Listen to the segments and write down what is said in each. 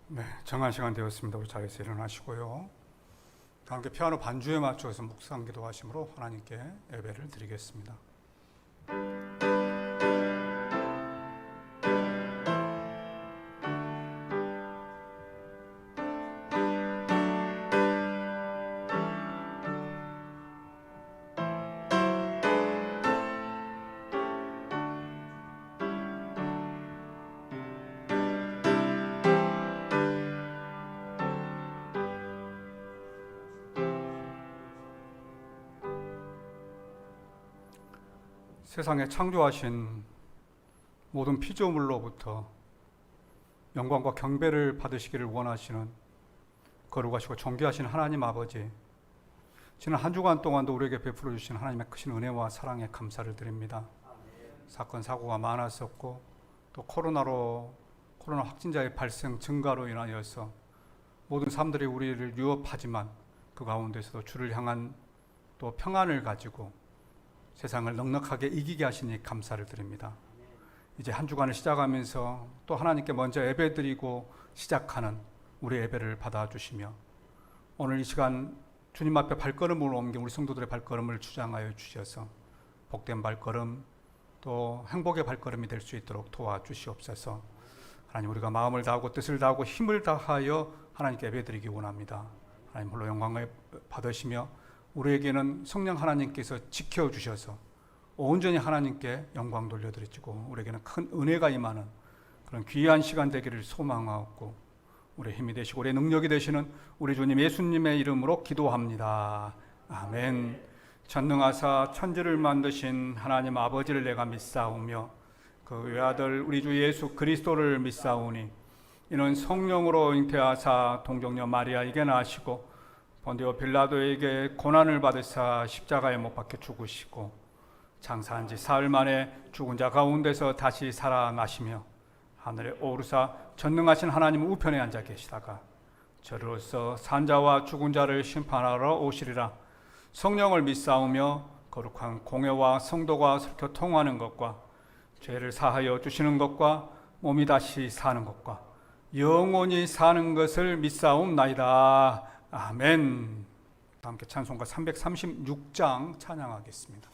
네, 정한 시간 되었습니다. 우리 자리에서 일어나시고요. 함께 피아노 반주에 맞춰서 묵상 기도하심으로 하나님께 예배를 드리겠습니다. 세상에 창조하신 모든 피조물로부터 영광과 경배를 받으시기를 원하시는 거룩하시고 존귀하신 하나님 아버지, 지난 한 주간 동안도 우리에게 베풀어 주신 하나님의 크신 은혜와 사랑에 감사를 드립니다. 사건 사고가 많았었고 또 코로나 확진자의 발생 증가로 인하여서 모든 사람들이 우리를 유업하지만 그 가운데서도 주를 향한 또 평안을 가지고 세상을 넉넉하게 이기게 하시니 감사를 드립니다. 이제 한 주간을 시작하면서 또 하나님께 먼저 예배드리고 시작하는 우리 예배를 받아주시며 오늘 이 시간 주님 앞에 발걸음을 옮긴 우리 성도들의 발걸음을 주장하여 주셔서 복된 발걸음 또 행복의 발걸음이 될 수 있도록 도와주시옵소서. 하나님, 우리가 마음을 다하고 뜻을 다하고 힘을 다하여 하나님께 예배드리기 원합니다. 하나님 홀로 영광을 받으시며 우리에게는 성령 하나님께서 지켜주셔서 온전히 하나님께 영광 돌려드리고 우리에게는 큰 은혜가 임하는 그런 귀한 시간 되기를 소망하고 우리의 힘이 되시고 우리의 능력이 되시는 우리 주님 예수님의 이름으로 기도합니다. 아멘. 전능하사 천지를 만드신 하나님 아버지를 내가 믿사오며 그 외아들 우리 주 예수 그리스도를 믿사오니 이는 성령으로 잉태하사 동정녀 마리아에게 나시고 본디오 빌라도에게 고난을 받으사 십자가에 못 박혀 죽으시고 장사한 지 사흘 만에 죽은 자 가운데서 다시 살아나시며 하늘에 오르사 전능하신 하나님 우편에 앉아 계시다가 저로서 산자와 죽은 자를 심판하러 오시리라. 성령을 믿사오며 거룩한 공회와 성도가 서로 통하는 것과 죄를 사하여 주시는 것과 몸이 다시 사는 것과 영원히 사는 것을 믿사옵나이다. 아멘. 함께 찬송가 336장 찬양하겠습니다.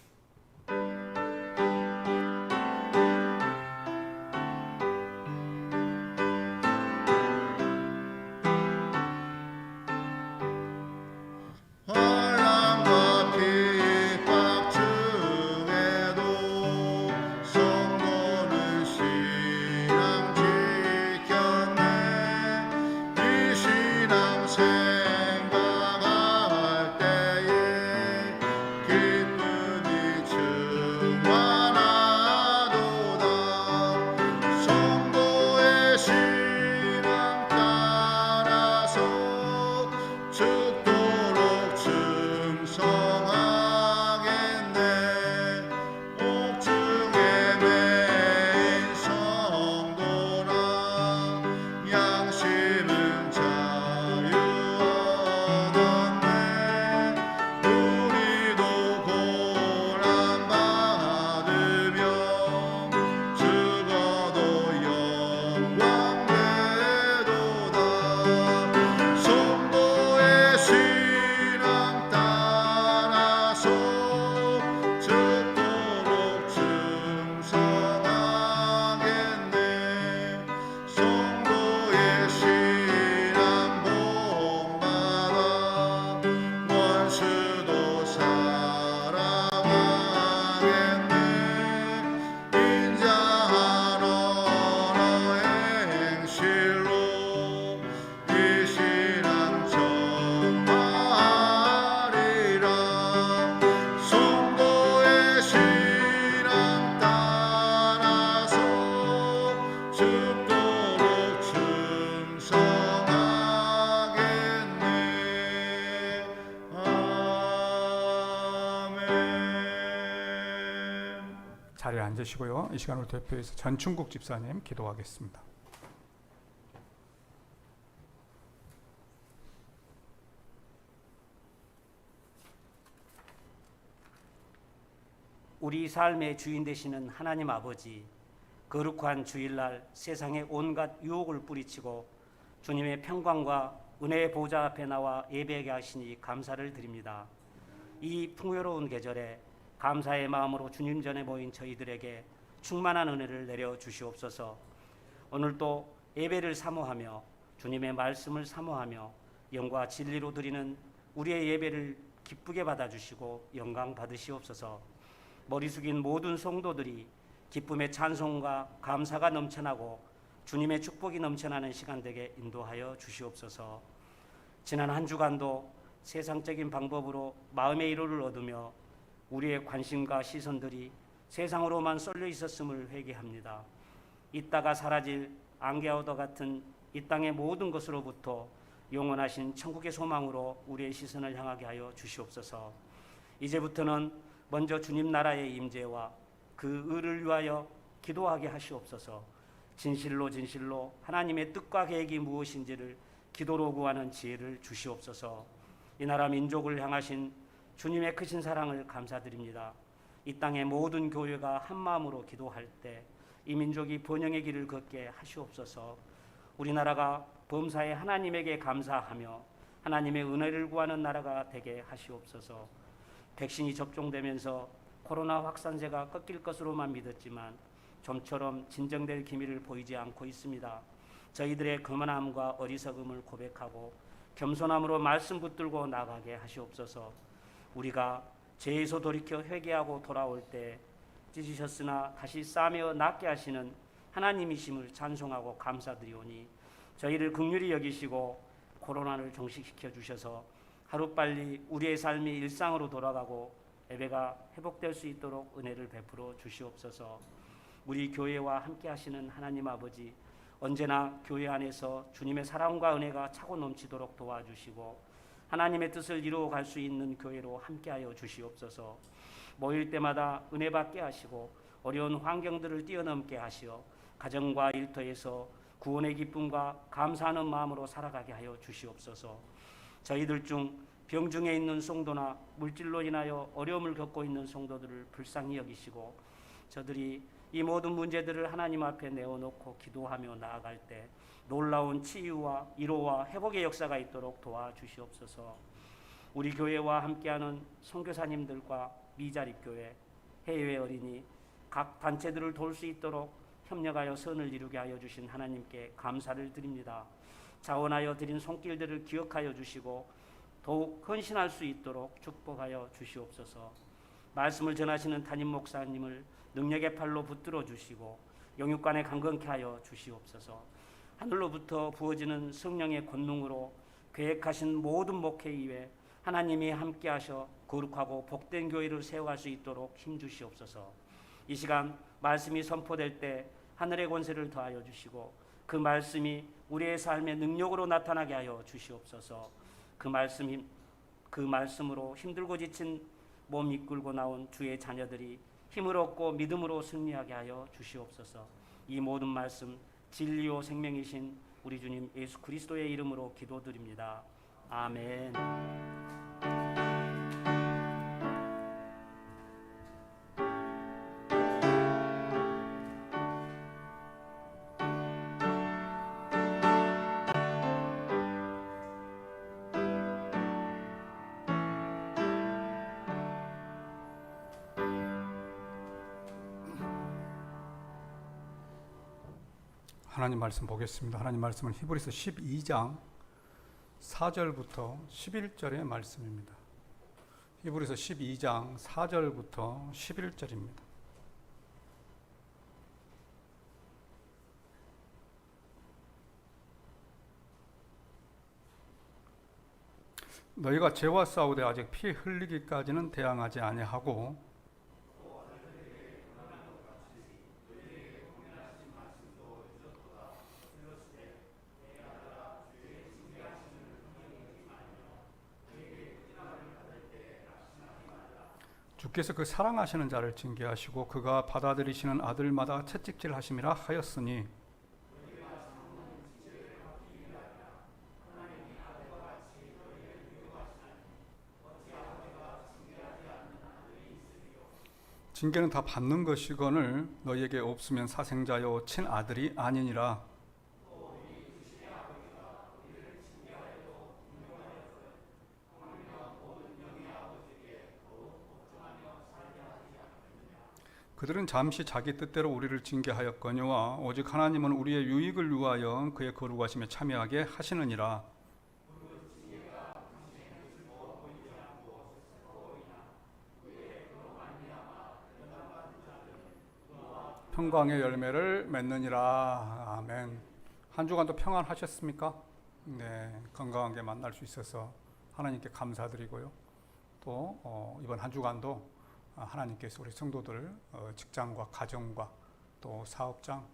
자리에 앉으시고요. 이 시간을 대표해서 전충국 집사님 기도하겠습니다. 우리 삶의 주인 되시는 하나님 아버지, 거룩한 주일날 세상에 온갖 유혹을 뿌리치고 주님의 평강과 은혜의 보좌 앞에 나와 예배하게 하시니 감사를 드립니다. 이 풍요로운 계절에 감사의 마음으로 주님 전에 모인 저희들에게 충만한 은혜를 내려 주시옵소서. 오늘도 예배를 사모하며 주님의 말씀을 사모하며 영과 진리로 드리는 우리의 예배를 기쁘게 받아주시고 영광 받으시옵소서. 머리 숙인 모든 성도들이 기쁨의 찬송과 감사가 넘쳐나고 주님의 축복이 넘쳐나는 시간 되게 인도하여 주시옵소서. 지난 한 주간도 세상적인 방법으로 마음의 위로를 얻으며 우리의 관심과 시선들이 세상으로만 쏠려 있었음을 회개합니다. 있다가 사라질 안개와도 같은 이 땅의 모든 것으로부터 영원하신 천국의 소망으로 우리의 시선을 향하게 하여 주시옵소서. 이제부터는 먼저 주님 나라의 임재와 그 의를 위하여 기도하게 하시옵소서. 진실로 진실로 하나님의 뜻과 계획이 무엇인지를 기도로 구하는 지혜를 주시옵소서. 이 나라 민족을 향하신 주님의 크신 사랑을 감사드립니다. 이 땅의 모든 교회가 한 마음으로 기도할 때 이 민족이 번영의 길을 걷게 하시옵소서. 우리나라가 범사에 하나님에게 감사하며 하나님의 은혜를 구하는 나라가 되게 하시옵소서. 백신이 접종되면서 코로나 확산세가 꺾일 것으로만 믿었지만 좀처럼 진정될 기미를 보이지 않고 있습니다. 저희들의 거만함과 어리석음을 고백하고 겸손함으로 말씀 붙들고 나가게 하시옵소서. 우리가 죄에서 돌이켜 회개하고 돌아올 때 찢으셨으나 다시 싸매어 낫게 하시는 하나님이심을 찬송하고 감사드리오니 저희를 긍휼히 여기시고 코로나를 종식시켜 주셔서 하루빨리 우리의 삶이 일상으로 돌아가고 예배가 회복될 수 있도록 은혜를 베풀어 주시옵소서. 우리 교회와 함께 하시는 하나님 아버지, 언제나 교회 안에서 주님의 사랑과 은혜가 차고 넘치도록 도와주시고 하나님의 뜻을 이루어 갈 수 있는 교회로 함께하여 주시옵소서. 모일 때마다 은혜 받게 하시고 어려운 환경들을 뛰어넘게 하시어 가정과 일터에서 구원의 기쁨과 감사하는 마음으로 살아가게 하여 주시옵소서. 저희들 중 병중에 있는 성도나 물질로 인하여 어려움을 겪고 있는 성도들을 불쌍히 여기시고 저들이 이 모든 문제들을 하나님 앞에 내어놓고 기도하며 나아갈 때 놀라운 치유와 위로와 회복의 역사가 있도록 도와주시옵소서. 우리 교회와 함께하는 선교사님들과 미자립교회, 해외 어린이, 각 단체들을 도울 수 있도록 협력하여 선을 이루게 하여 주신 하나님께 감사를 드립니다. 자원하여 드린 손길들을 기억하여 주시고 더욱 헌신할 수 있도록 축복하여 주시옵소서. 말씀을 전하시는 담임 목사님을 능력의 팔로 붙들어 주시고 영육간에 강건케 하여 주시옵소서. 하늘로부터 부어지는 성령의 권능으로 계획하신 모든 목회 이외 하나님이 함께하셔 거룩하고 복된 교회를 세워갈 수 있도록 힘주시옵소서. 이 시간 말씀이 선포될 때 하늘의 권세를 더하여 주시고 그 말씀이 우리의 삶의 능력으로 나타나게 하여 주시옵소서. 그 말씀으로 힘들고 지친 몸 이끌고 나온 주의 자녀들이 힘을 얻고 믿음으로 승리하게 하여 주시옵소서. 이 모든 말씀 진리요 생명이신 우리 주님 예수 그리스도의 이름으로 기도드립니다. 아멘. 하나님 말씀 보겠습니다. 하나님 말씀은 히브리서 12장 4절부터 11절의 말씀입니다. 히브리서 12장 4절부터 11절입니다. 너희가 죄와 싸우되 아직 피 흘리기까지는 대항하지 아니하고 주께서 그 사랑하시는 자를 징계하시고 그가 받아들이시는 아들마다 채찍질하심이라 하였으니 징계는 다 받는 것이거늘 너희에게 없으면 사생자요 친아들이 아니니라. 그들은 잠시 자기 뜻대로 우리를 징계하였거니와 오직 하나님은 우리의 유익을 위하여 그의 거룩하심에 참여하게 하시느니라. 평강의 열매를 맺느니라. 아멘. 한 주간도 평안하셨습니까? 네, 건강하게 만날 수 있어서 하나님께 감사드리고요. 또 이번 한 주간도 하나님께서 우리 성도들 직장과 가정과 또 사업장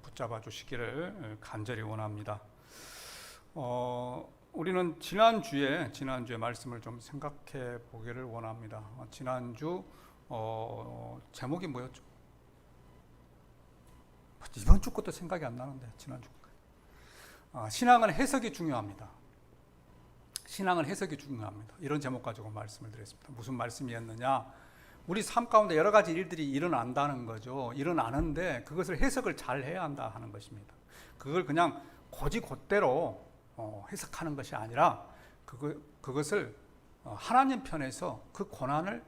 붙잡아 주시기를 간절히 원합니다. 우리는 지난주에 말씀을 좀 생각해 보기를 원합니다. 지난주 제목이 뭐였죠? 이번 주 것도 생각이 안 나는데 지난주 신앙은 해석이 중요합니다. 신앙은 해석이 중요합니다. 이런 제목 가지고 말씀을 드렸습니다. 무슨 말씀이었느냐? 우리 삶 가운데 여러 가지 일들이 일어난다는 거죠. 일어나는데 그것을 해석을 잘 해야 한다 하는 것입니다. 그걸 그냥 곧이곧대로 해석하는 것이 아니라 그것을 하나님 편에서 그 고난을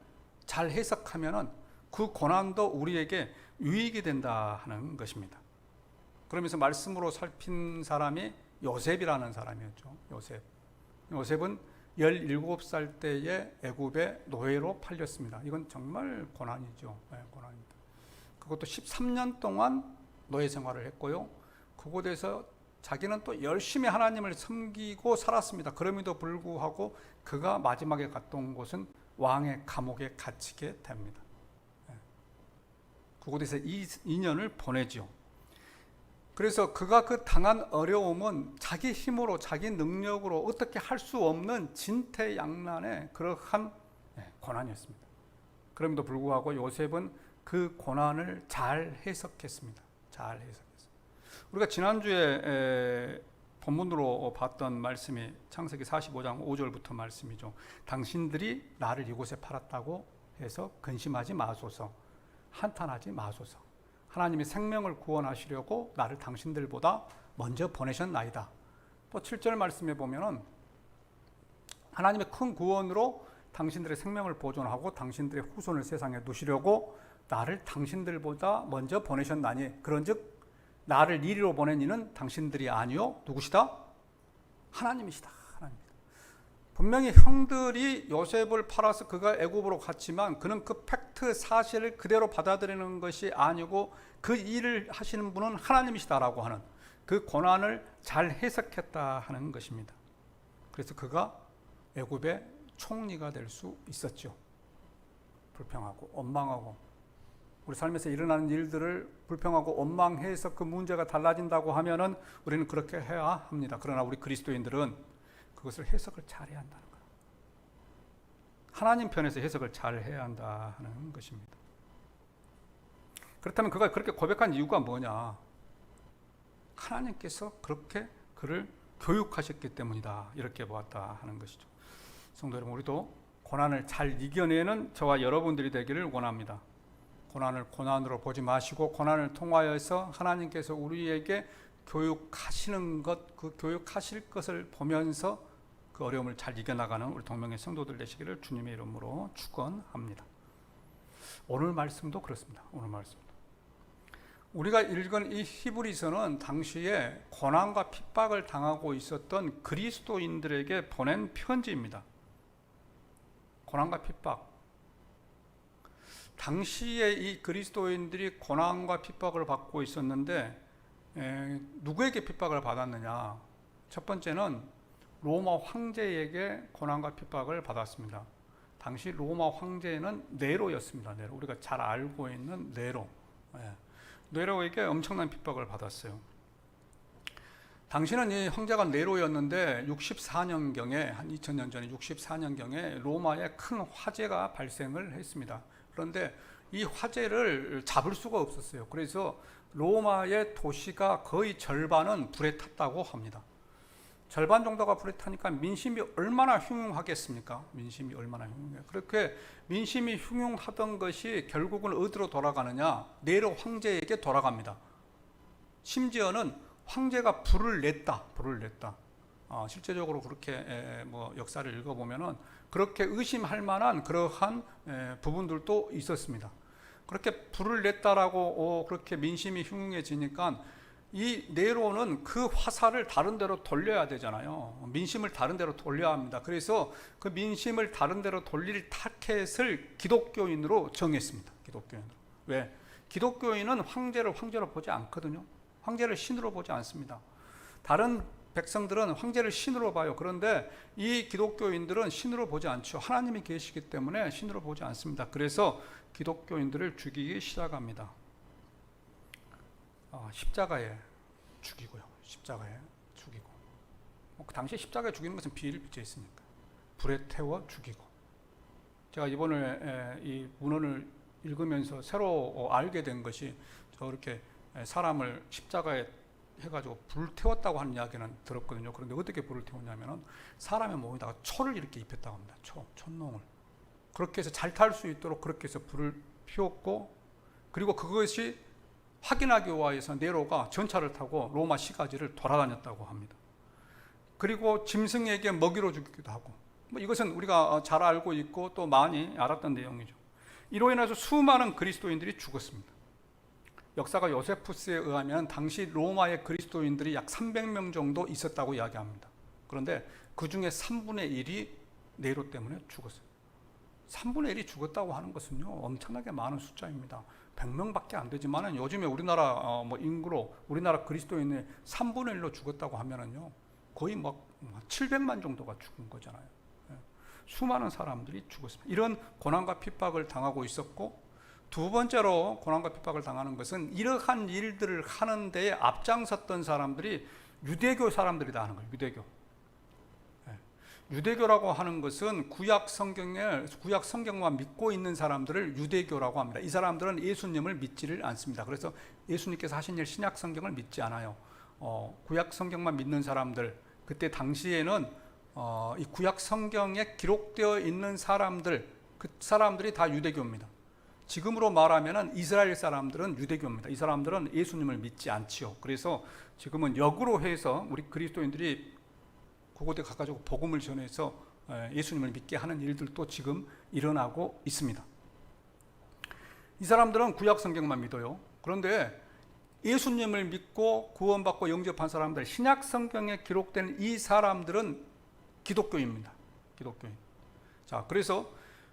잘 해석하면은 그 고난도 우리에게 유익이 된다 하는 것입니다. 그러면서 말씀으로 살핀 사람이 요셉이라는 사람이었죠. 요셉은 17살 때에 애굽의 노예로 팔렸습니다. 이건 정말 고난이죠. 네, 고난입니다. 그것도 13년 동안 노예 생활을 했고요. 그곳에서 자기는 또 열심히 하나님을 섬기고 살았습니다. 그럼에도 불구하고 그가 마지막에 갔던 곳은 왕의 감옥에 갇히게 됩니다. 그곳에서 2년을 보내죠. 그래서 그가 그 당한 어려움은 자기 힘으로 자기 능력으로 어떻게 할 수 없는 진퇴양난의 그러한 고난이었습니다. 그럼에도 불구하고 요셉은 그 고난을 잘 해석했습니다. 잘 해석했습니다. 우리가 지난주에 본문으로 봤던 말씀이 창세기 45장 5절부터 말씀이죠. 당신들이 나를 이곳에 팔았다고 해서 근심하지 마소서, 한탄하지 마소서. 하나님이 생명을 구원하시려고 나를 당신들보다 먼저 보내셨나이다. 또 7절 말씀에 보면은 하나님의 큰 구원으로 당신들의 생명을 보존하고 당신들의 후손을 세상에 두시려고 나를 당신들보다 먼저 보내셨나니 그런즉 나를 이리로 보낸 이는 당신들이 아니요 누구시다? 하나님이시다. 분명히 형들이 요셉을 팔아서 그가 애굽으로 갔지만 그는 그 팩트 사실을 그대로 받아들이는 것이 아니고 그 일을 하시는 분은 하나님이시다라고 하는 그 고난을 잘 해석했다 하는 것입니다. 그래서 그가 애굽의 총리가 될 수 있었죠. 불평하고 원망하고 우리 삶에서 일어나는 일들을 불평하고 원망해서 그 문제가 달라진다고 하면은 우리는 그렇게 해야 합니다. 그러나 우리 그리스도인들은 그것을 해석을 잘 해야 한다는 거예요. 하나님 편에서 해석을 잘 해야 한다 하는 것입니다. 그렇다면 그가 그렇게 고백한 이유가 뭐냐? 하나님께서 그렇게 그를 교육하셨기 때문이다. 이렇게 보았다 하는 것이죠. 성도 여러분, 우리도 고난을 잘 이겨내는 저와 여러분들이 되기를 원합니다. 고난을 고난으로 보지 마시고 고난을 통하여서 하나님께서 우리에게 교육하시는 것, 그 교육하실 것을 보면서 그 어려움을 잘 이겨나가는 우리 동명의 성도들 되시기를 주님의 이름으로 축원합니다. 오늘 말씀도 그렇습니다. 오늘 말씀도. 우리가 읽은 이 히브리서는 당시에 고난과 핍박을 당하고 있었던 그리스도인들에게 보낸 편지입니다. 고난과 핍박. 당시에 이 그리스도인들이 고난과 핍박을 받고 있었는데 누구에게 핍박을 받았느냐? 첫 번째는 로마 황제에게 고난과 핍박을 받았습니다. 당시 로마 황제는 네로였습니다. 네로. 우리가 잘 알고 있는 네로. 네로에게 엄청난 핍박을 받았어요. 당시는 이 황제가 네로였는데 64년경에 한 2000년 전에 64년경에 로마에 큰 화재가 발생을 했습니다. 그런데 이 화재를 잡을 수가 없었어요. 그래서 로마의 도시가 거의 절반은 불에 탔다고 합니다. 절반 정도가 불에 타니까 민심이 얼마나 흉흉하겠습니까? 민심이 얼마나 흉흉해요. 그렇게 민심이 흉흉하던 것이 결국은 어디로 돌아가느냐? 네로 황제에게 돌아갑니다. 심지어는 황제가 불을 냈다. 실제적으로 그렇게 역사를 읽어보면은 그렇게 의심할 만한 그러한 부분들도 있었습니다. 그렇게 불을 냈다라고 그렇게 민심이 흉흉해지니까 이 네로는 그 화살을 다른 데로 돌려야 되잖아요. 민심을 다른 데로 돌려야 합니다. 그래서 그 민심을 다른 데로 돌릴 타켓을 기독교인으로 정했습니다. 기독교인으로. 왜? 기독교인은 황제를 황제로 보지 않거든요. 황제를 신으로 보지 않습니다. 다른 백성들은 황제를 신으로 봐요. 그런데 이 기독교인들은 신으로 보지 않죠. 하나님이 계시기 때문에 신으로 보지 않습니다. 그래서 기독교인들을 죽이기 시작합니다. 십자가에 죽이고요. 십자가에 죽이고. 그 당시에 십자가에 죽이는 것은 비위를 비춰 있으니까. 불에 태워 죽이고. 제가 이번에 이 문헌을 읽으면서 새로 알게 된 것이 저렇게 사람을 십자가에 해가지고 불을 태웠다고 하는 이야기는 들었거든요. 그런데 어떻게 불을 태웠냐면은 사람의 몸에다가 초를 이렇게 입혔다고 합니다. 촛농을. 그렇게 해서 잘 탈 수 있도록 그렇게 해서 불을 피웠고, 그리고 그것이 확인하기 위해서 네로가 전차를 타고 로마 시가지를 돌아다녔다고 합니다. 그리고 짐승에게 먹이로 주기도 하고, 이것은 우리가 잘 알고 있고 또 많이 알았던 내용이죠. 이로 인해서 수많은 그리스도인들이 죽었습니다. 역사가 요세푸스에 의하면 당시 로마의 그리스도인들이 약 300명 정도 있었다고 이야기합니다. 그런데 그 중에 3분의 1이 네로 때문에 죽었어요. 3분의 1이 죽었다고 하는 것은요, 엄청나게 많은 숫자입니다. 100명밖에 안 되지만 요즘에 우리나라 인구로 우리나라 그리스도인의 3분의 1로 죽었다고 하면은요, 거의 700만 정도가 죽은 거잖아요. 수많은 사람들이 죽었습니다. 이런 고난과 핍박을 당하고 있었고, 두 번째로 고난과 핍박을 당하는 것은 이러한 일들을 하는 데에 앞장섰던 사람들이 유대교 사람들이다 하는 거예요. 유대교. 유대교라고 하는 것은 구약 성경만 믿고 있는 사람들을 유대교라고 합니다. 이 사람들은 예수님을 믿지를 않습니다. 그래서 예수님께서 하신 일 신약 성경을 믿지 않아요. 구약 성경만 믿는 사람들, 그때 당시에는 이 구약 성경에 기록되어 있는 사람들, 그 사람들이 다 유대교입니다. 지금으로 말하면 이스라엘 사람들은 유대교입니다. 이 사람들은 예수님을 믿지 않지요. 그래서 지금은 역으로 해서 우리 그리스도인들이 그곳에 가가지고 복음을 전해서 예수님을 믿게 하는 일들도 지금 일어나고 있습니다. 이 사람들은 구약 성경만 믿어요. 그런데 예수님을 믿고 구원받고 영접한 사람들, 신약 성경에 기록된 이 사람들은 기독교입니다. 기독교인. 자, 그래서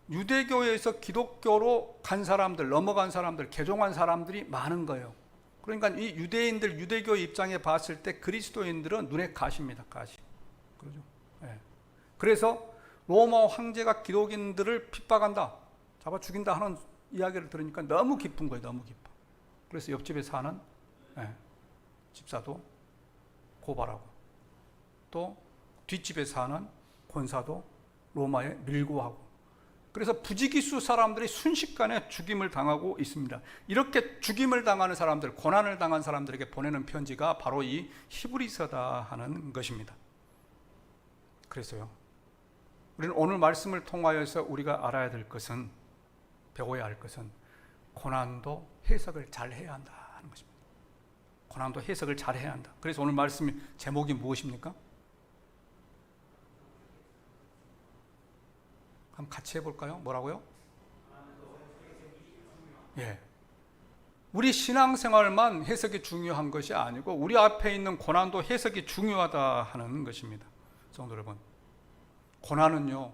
유대교에서 기독교로 간 사람들, 넘어간 사람들, 개종한 사람들이 많은 거예요. 그러니까 이 유대인들, 유대교 입장에 봤을 때 그리스도인들은 눈에 가십니다. 가시. 그러죠. 네. 그래서 로마 황제가 기독인들을 핍박한다, 잡아 죽인다 하는 이야기를 들으니까 너무 기쁜 거예요. 너무 기뻐. 그래서 옆집에 사는 집사도 고발하고, 또 뒷집에 사는 권사도 로마에 밀고 하고, 그래서 부지기수 사람들이 순식간에 죽임을 당하고 있습니다. 이렇게 죽임을 당하는 사람들, 고난을 당한 사람들에게 보내는 편지가 바로 이 히브리서다 하는 것입니다. 그래서요, 우리는 오늘 말씀을 통하여서 우리가 알아야 될 것은, 배워야 할 것은 고난도 해석을 잘 해야 한다 하는 것입니다. 고난도 해석을 잘 해야 한다. 그래서 오늘 말씀 제목이 무엇입니까? 한번 같이 해볼까요? 뭐라고요? 예. 우리 신앙생활만 해석이 중요한 것이 아니고 우리 앞에 있는 고난도 해석이 중요하다 하는 것입니다. 성도 여러분, 고난은요,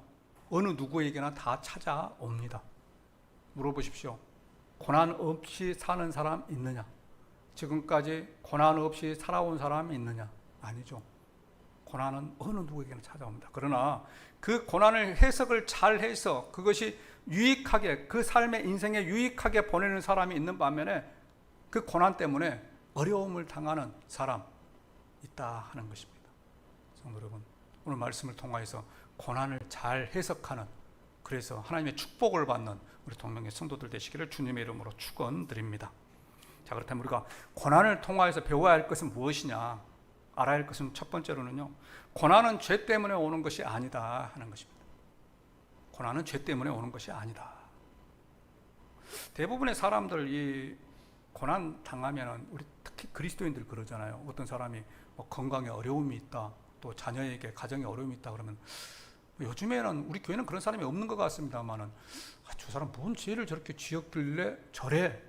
어느 누구에게나 다 찾아옵니다. 물어보십시오. 고난 없이 사는 사람 있느냐? 지금까지 고난 없이 살아온 사람이 있느냐? 아니죠. 고난은 어느 누구에게나 찾아옵니다. 그러나 그 고난을 해석을 잘 해서 그것이 유익하게, 그 삶의 인생에 유익하게 보내는 사람이 있는 반면에 그 고난 때문에 어려움을 당하는 사람 있다 하는 것입니다. 성도 여러분, 오늘 말씀을 통하여서 고난을 잘 해석하는, 그래서 하나님의 축복을 받는 우리 동명의 성도들 되시기를 주님의 이름으로 축원드립니다. 자, 그렇다면 우리가 고난을 통하여서 배워야 할 것은 무엇이냐? 알아야 할 것은 첫 번째로는요, 고난은 죄 때문에 오는 것이 아니다 하는 것입니다. 고난은 죄 때문에 오는 것이 아니다. 대부분의 사람들 이 고난 당하면은, 우리 특히 그리스도인들 그러잖아요. 어떤 사람이 건강에 어려움이 있다, 또 자녀에게 가정에 어려움이 있다 그러면 요즘에는 우리 교회는 그런 사람이 없는 것 같습니다만은 저 사람 뭔 죄를 저렇게 지었길래 저래?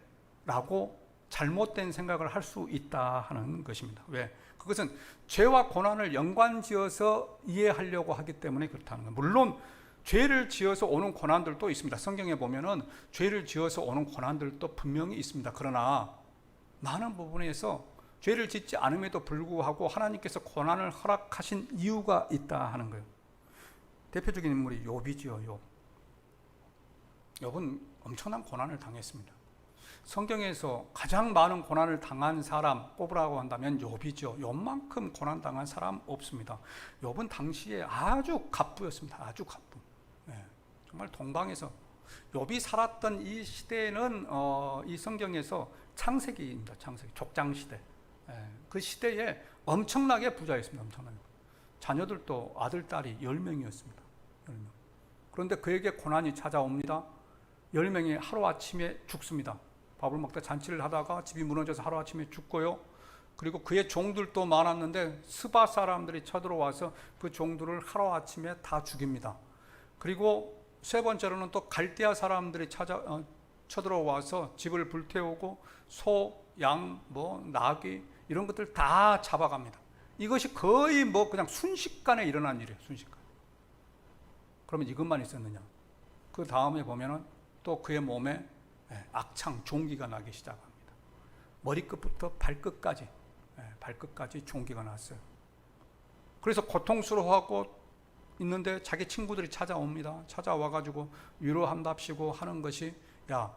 라고 잘못된 생각을 할 수 있다 하는 것입니다. 왜? 그것은 죄와 고난을 연관지어서 이해하려고 하기 때문에 그렇다는 거예요. 물론 죄를 지어서 오는 고난들도 있습니다. 성경에 보면은 죄를 지어서 오는 고난들도 분명히 있습니다. 그러나 많은 부분에서 죄를 짓지 않음에도 불구하고 하나님께서 고난을 허락하신 이유가 있다 하는 거예요. 대표적인 인물이 욥이지요. 욥은 엄청난 고난을 당했습니다. 성경에서 가장 많은 고난을 당한 사람 꼽으라고 한다면 욥이죠. 욥만큼 고난 당한 사람 없습니다. 욥은 당시에 아주 갑부였습니다. 아주 갑부. 정말 동방에서 욥이 살았던 이 시대는 이 성경에서 창세기입니다. 창세기 족장 시대. 그 시대에 엄청나게 부자였습니다. 엄청나게. 자녀들도 아들 딸이 10명이었습니다. 10명. 그런데 그에게 고난이 찾아옵니다. 10명이 하루아침에 죽습니다. 밥을 먹다 잔치를 하다가 집이 무너져서 하루아침에 죽고요. 그리고 그의 종들도 많았는데 스바 사람들이 쳐들어와서 그 종들을 하루아침에 다 죽입니다. 그리고 세 번째로는 또 갈대아 사람들이 쳐들어와서 집을 불태우고 소, 양, 나귀 이런 것들 다 잡아갑니다. 이것이 거의 그냥 순식간에 일어난 일이에요. 순식간. 그러면 이것만 있었느냐? 그 다음에 보면은 또 그의 몸에 악창, 종기가 나기 시작합니다. 머리끝부터 발끝까지 종기가 났어요. 그래서 고통스러워하고 있는데 자기 친구들이 찾아옵니다. 찾아와가지고 위로한답시고 하는 것이 야,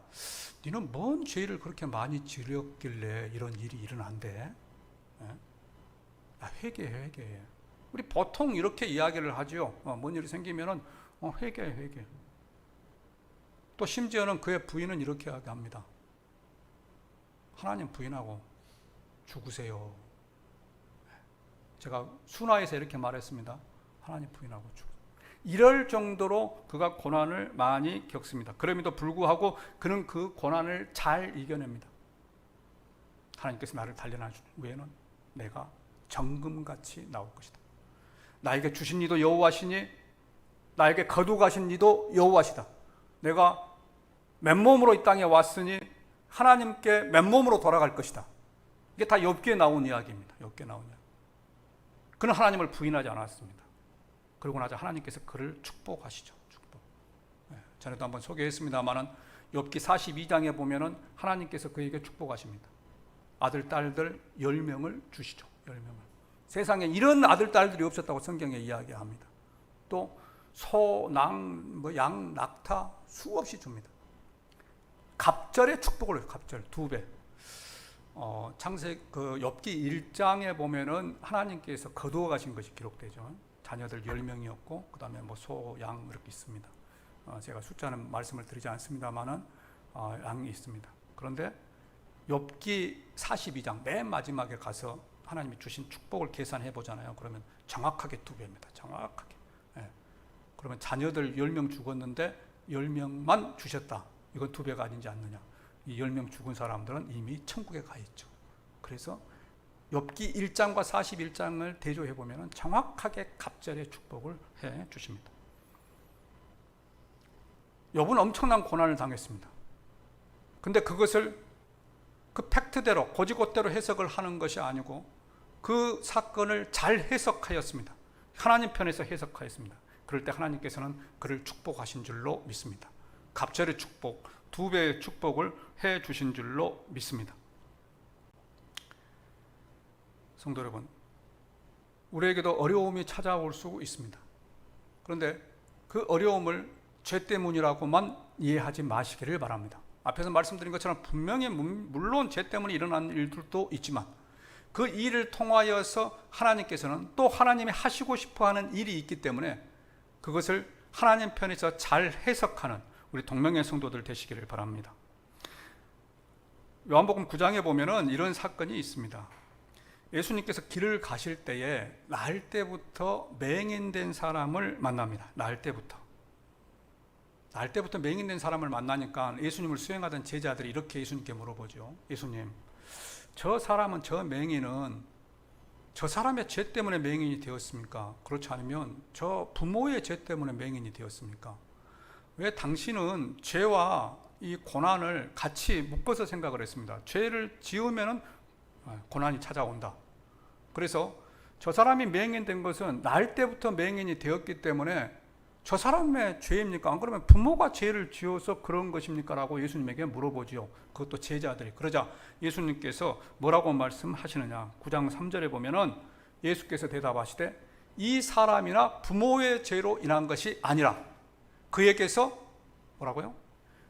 너는 뭔 죄를 그렇게 많이 지렸길래 이런 일이 일어난대? 야, 회개해. 우리 보통 이렇게 이야기를 하죠. 뭔 일이 생기면은 회개해. 또 심지어는 그의 부인은 이렇게 합니다. 하나님 부인하고 죽으세요. 제가 순화해서 이렇게 말했습니다. 하나님 부인하고 죽으세요. 이럴 정도로 그가 고난을 많이 겪습니다. 그럼에도 불구하고 그는 그 고난을 잘 이겨냅니다. 하나님께서 나를 단련하신 후에는 내가 정금같이 나올 것이다. 나에게 주신 이도 여호와시니 나에게 거두가신 이도 여호와시다. 내가 맨몸으로 이 땅에 왔으니 하나님께 맨몸으로 돌아갈 것이다. 이게 다 욥기에 나온 이야기입니다. 욥기에 나온 이야기. 그는 하나님을 부인하지 않았습니다. 그러고 나서 하나님께서 그를 축복하시죠. 축복. 전에도 한번 소개했습니다만은 욥기 42장에 보면은 하나님께서 그에게 축복하십니다. 아들, 딸들 10명을 주시죠. 10명을. 세상에 이런 아들, 딸들이 없었다고 성경에 이야기합니다. 또 소, 양, 낙타 수없이 줍니다. 갑절의 축복을 해요. 갑절 2배. 욥기 1장에 보면은 하나님께서 거두어 가신 것이 기록되죠. 자녀들 10명이었고 그다음에 소, 양 이렇게 있습니다. 제가 숫자는 말씀을 드리지 않습니다만은 양이 있습니다. 그런데 욥기 42장 맨 마지막에 가서 하나님이 주신 축복을 계산해 보잖아요. 그러면 정확하게 2배입니다. 정확하게. 그러면 자녀들 10명 죽었는데 10명만 주셨다. 이건 2배가 아닌지 않느냐. 이 10명 죽은 사람들은 이미 천국에 가 있죠. 그래서 욥기 1장과 41장을 대조해 보면 정확하게 갑절의 축복을 해 주십니다. 욥은 엄청난 고난을 당했습니다. 근데 그것을 그 팩트대로 고지고대로 해석을 하는 것이 아니고 그 사건을 잘 해석하였습니다. 하나님 편에서 해석하였습니다. 그럴 때 하나님께서는 그를 축복하신 줄로 믿습니다. 갑절의 축복, 2배의 축복을 해 주신 줄로 믿습니다. 성도 여러분, 우리에게도 어려움이 찾아올 수 있습니다. 그런데 그 어려움을 죄 때문이라고만 이해하지 마시기를 바랍니다. 앞에서 말씀드린 것처럼 분명히 물론 죄 때문에 일어난 일들도 있지만 그 일을 통하여서 하나님께서는 또 하나님이 하시고 싶어하는 일이 있기 때문에 그것을 하나님 편에서 잘 해석하는 우리 동명의 성도들 되시기를 바랍니다. 요한복음 9장에 보면은 이런 사건이 있습니다. 예수님께서 길을 가실 때에 날 때부터 맹인된 사람을 만납니다. 날 때부터 맹인된 사람을 만나니까 예수님을 수행하던 제자들이 이렇게 예수님께 물어보죠. 예수님, 저 사람은, 저 맹인은 저 사람의 죄 때문에 맹인이 되었습니까? 그렇지 않으면 저 부모의 죄 때문에 맹인이 되었습니까? 왜 당신은 죄와 이 고난을 같이 묶어서 생각을 했습니다. 죄를 지으면 고난이 찾아온다. 그래서 저 사람이 맹인된 것은 날 때부터 맹인이 되었기 때문에 저 사람의 죄입니까? 안 그러면 부모가 죄를 지어서 그런 것입니까? 라고 예수님에게 물어보지요. 그것도 제자들이. 그러자 예수님께서 뭐라고 말씀하시느냐? 9장 3절에 보면은 예수께서 대답하시되 이 사람이나 부모의 죄로 인한 것이 아니라 그에게서 뭐라고요?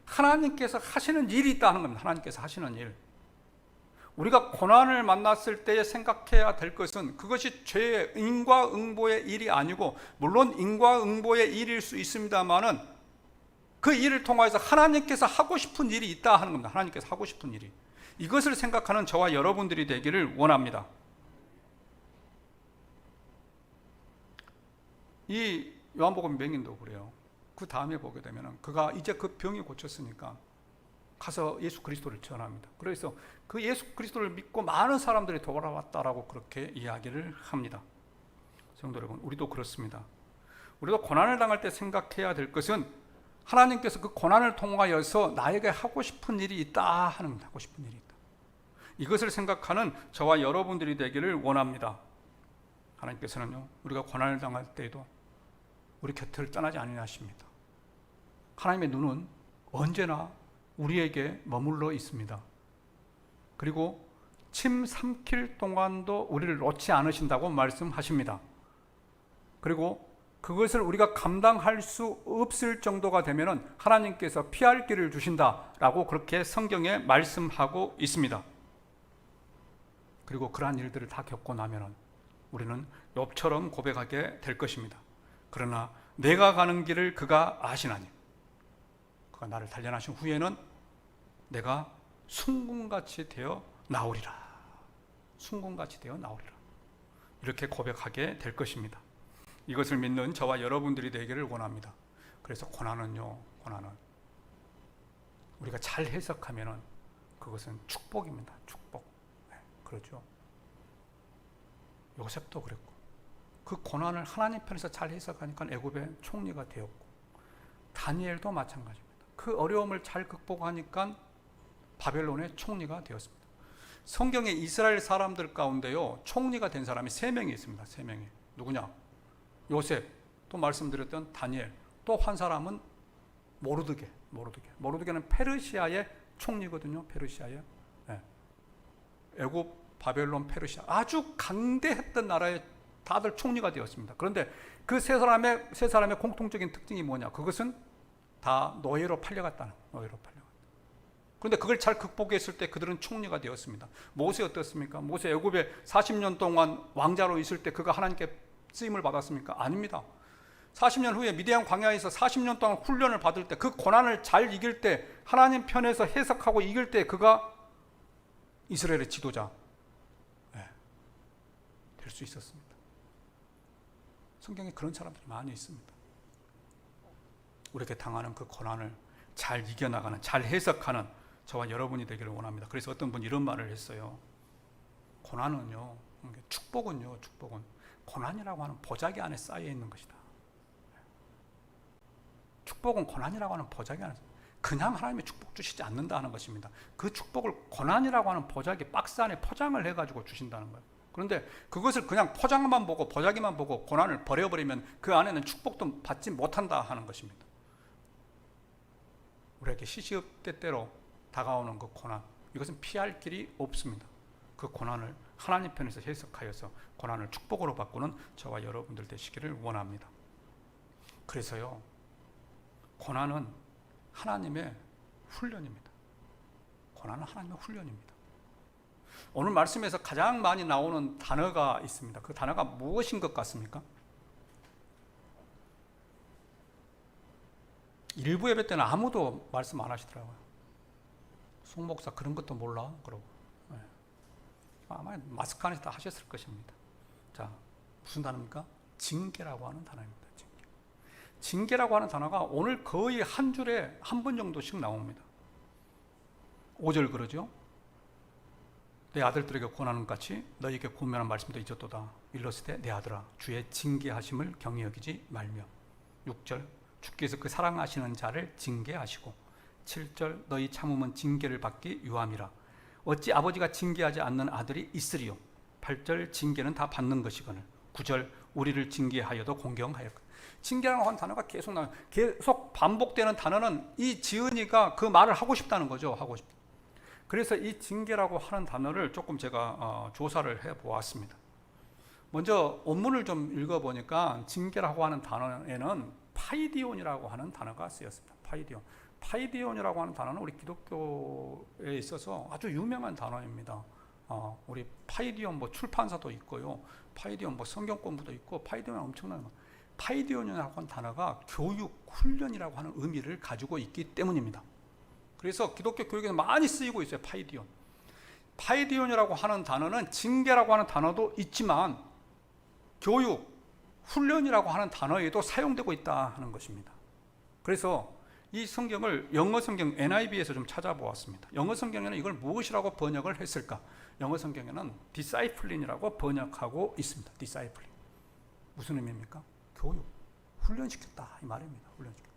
하나님께서 하시는 일이 있다는 겁니다. 하나님께서 하시는 일. 우리가 고난을 만났을 때 생각해야 될 것은 그것이 죄의 인과응보의 일이 아니고, 물론 인과응보의 일일 수 있습니다만은 그 일을 통해서 하나님께서 하고 싶은 일이 있다 하는 겁니다. 하나님께서 하고 싶은 일이. 이것을 생각하는 저와 여러분들이 되기를 원합니다. 이 요한복음 맹인도 그래요. 그 다음에 보게 되면 그가 이제 그 병이 고쳤으니까 가서 예수 그리스도를 전합니다. 그래서 그 예수 그리스도를 믿고 많은 사람들이 돌아왔다라고 그렇게 이야기를 합니다. 성도 여러분, 우리도 그렇습니다. 우리도 고난을 당할 때 생각해야 될 것은 하나님께서 그 고난을 통하여서 나에게 하고 싶은 일이 있다 하는, 하고 싶은 일이 있다. 이것을 생각하는 저와 여러분들이 되기를 원합니다. 하나님께서는요, 우리가 고난을 당할 때에도 우리 곁을 떠나지 아니하십니다. 하나님의 눈은 언제나 우리에게 머물러 있습니다. 그리고 침 삼킬 동안도 우리를 놓지 않으신다고 말씀하십니다. 그리고 그것을 우리가 감당할 수 없을 정도가 되면은 하나님께서 피할 길을 주신다라고 그렇게 성경에 말씀하고 있습니다. 그리고 그러한 일들을 다 겪고 나면은 우리는 욥처럼 고백하게 될 것입니다. 그러나 내가 가는 길을 그가 아시나니 그가 나를 단련하신 후에는 내가 순금같이 되어 나오리라. 순금같이 되어 나오리라. 이렇게 고백하게 될 것입니다. 이것을 믿는 저와 여러분들이 되기를 원합니다. 그래서 고난은요, 고난은 우리가 잘 해석하면은 그것은 축복입니다. 축복. 네, 그렇죠. 요셉도 그랬고, 그 고난을 하나님 편에서 잘 해석하니까 애굽의 총리가 되었고, 다니엘도 마찬가지입니다. 그 어려움을 잘 극복하니까 바벨론의 총리가 되었습니다. 성경에 이스라엘 사람들 가운데요, 총리가 된 사람이 3명이 있습니다. 3명이. 누구냐? 요셉, 또 말씀드렸던 다니엘, 또 한 사람은 모르드게. 모르드게는 페르시아의 총리거든요. 페르시아의. 네. 애굽, 바벨론, 페르시아. 아주 강대했던 나라의 다들 총리가 되었습니다. 그런데 그 세 사람의 공통적인 특징이 뭐냐? 그것은 다 노예로 팔려갔다는, 노예로 팔려갔다. 그런데 그걸 잘 극복했을 때 그들은 총리가 되었습니다. 모세 어떻습니까? 모세 애굽에 40년 동안 왕자로 있을 때 그가 하나님께 쓰임을 받았습니까? 아닙니다. 40년 후에 미디안 광야에서 40년 동안 훈련을 받을 때, 그 고난을 잘 이길 때, 하나님 편에서 해석하고 이길 때 그가 이스라엘의 지도자 될 수 있었습니다. 성경에 그런 사람들이 많이 있습니다. 우리에게 당하는 그 고난을 잘 이겨나가는, 잘 해석하는 저와 여러분이 되기를 원합니다. 그래서 어떤 분이 이런 말을 했어요. 고난은요, 축복은 고난이라고 하는 보자기 안에 쌓여 있는 것이다. 축복은 고난이라고 하는 보자기 안에 그냥 하나님의 축복 주시지 않는다 하는 것입니다. 그 축복을 고난이라고 하는 보자기 박스 안에 포장을 해가지고 주신다는 거예요. 그런데 그것을 그냥 포장만 보고 보자기만 보고 고난을 버려버리면 그 안에는 축복도 받지 못한다 하는 것입니다. 우리에게 시시때때로 다가오는 그 고난, 이것은 피할 길이 없습니다. 그 고난을 하나님 편에서 해석하여서 고난을 축복으로 바꾸는 저와 여러분들 되시기를 원합니다. 그래서요, 고난은 하나님의 훈련입니다. 고난은 하나님의 훈련입니다. 오늘 말씀에서 가장 많이 나오는 단어가 있습니다. 그 단어가 무엇인 것 같습니까? 일부 예배 때는 아무도 말씀 안 하시더라고요. 송 목사 그런 것도 몰라? 그러고. 네. 아마 마스크 안에서 다 하셨을 것입니다. 자, 무슨 단어입니까? 징계라고 하는 단어입니다. 징계라고 하는 단어가 오늘 거의 한 줄에 한 번 정도씩 나옵니다. 5절 그러죠? 내 아들들에게 권하는 것 같이 너희에게 권면한 말씀도 잊었도다. 일러스되 내 아들아 주의 징계하심을 경히 여기지 말며. 6절 주께서 그 사랑하시는 자를 징계하시고. 7절 너희 참음은 징계를 받기 유함이라. 어찌 아버지가 징계하지 않는 아들이 있으리요. 8절 징계는 다 받는 것이거늘. 9절 우리를 징계하여도 공경하였거늘. 징계라고 하는 단어가 계속 나와요. 계속 반복되는 단어는 이 지은이가 그 말을 하고 싶다는 거죠. 하고 싶다. 그래서 이 징계라고 하는 단어를 조금 제가 조사를 해보았습니다. 먼저 원문을 좀 읽어보니까 징계라고 하는 단어에는 파이디온이라고 하는 단어가 쓰였습니다. 파이디온. 파이디온이라고 하는 단어는 우리 기독교에 있어서 아주 유명한 단어입니다. 우리 파이디온 뭐 출판사도 있고요. 파이디온 뭐 성경 공부도 있고 파이디온 엄청난 파이디온이라고 하는 단어가 교육, 훈련이라고 하는 의미를 가지고 있기 때문입니다. 그래서 기독교 교육에서 많이 쓰이고 있어요. 파이디온. 파이디온이라고 하는 단어는 징계라고 하는 단어도 있지만 교육, 훈련이라고 하는 단어에도 사용되고 있다 하는 것입니다. 그래서 이 성경을 영어 성경 NIV에서 좀 찾아보았습니다. 영어 성경에는 이걸 무엇이라고 번역을 했을까? 영어 성경에는 disciplin이라고 번역하고 있습니다. discipline. 무슨 의미입니까? 교육, 훈련시켰다 이 말입니다. 훈련시켰다.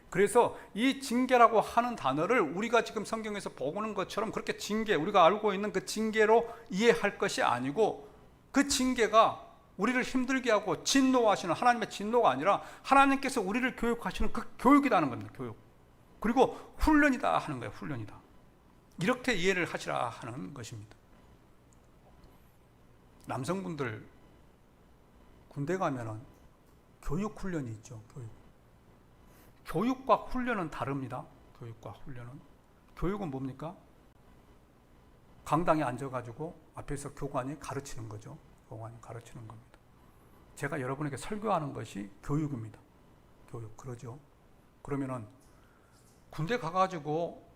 그래서 이 징계라고 하는 단어를 우리가 지금 성경에서 보는 것처럼 그렇게 징계, 우리가 알고 있는 그 징계로 이해할 것이 아니고 그 징계가 우리를 힘들게 하고 진노하시는 하나님의 진노가 아니라 하나님께서 우리를 교육하시는 그 교육이라는 겁니다. 교육. 그리고 훈련이다 하는 거예요. 훈련이다. 이렇게 이해를 하시라 하는 것입니다. 남성분들 군대 가면은 교육 훈련이 있죠. 교육과 훈련은 다릅니다. 교육과 훈련은. 교육은 뭡니까? 강당에 앉아가지고 앞에서 교관이 가르치는 거죠. 교관이 가르치는 겁니다. 제가 여러분에게 설교하는 것이 교육입니다. 교육, 그러죠. 그러면은 군대 가가지고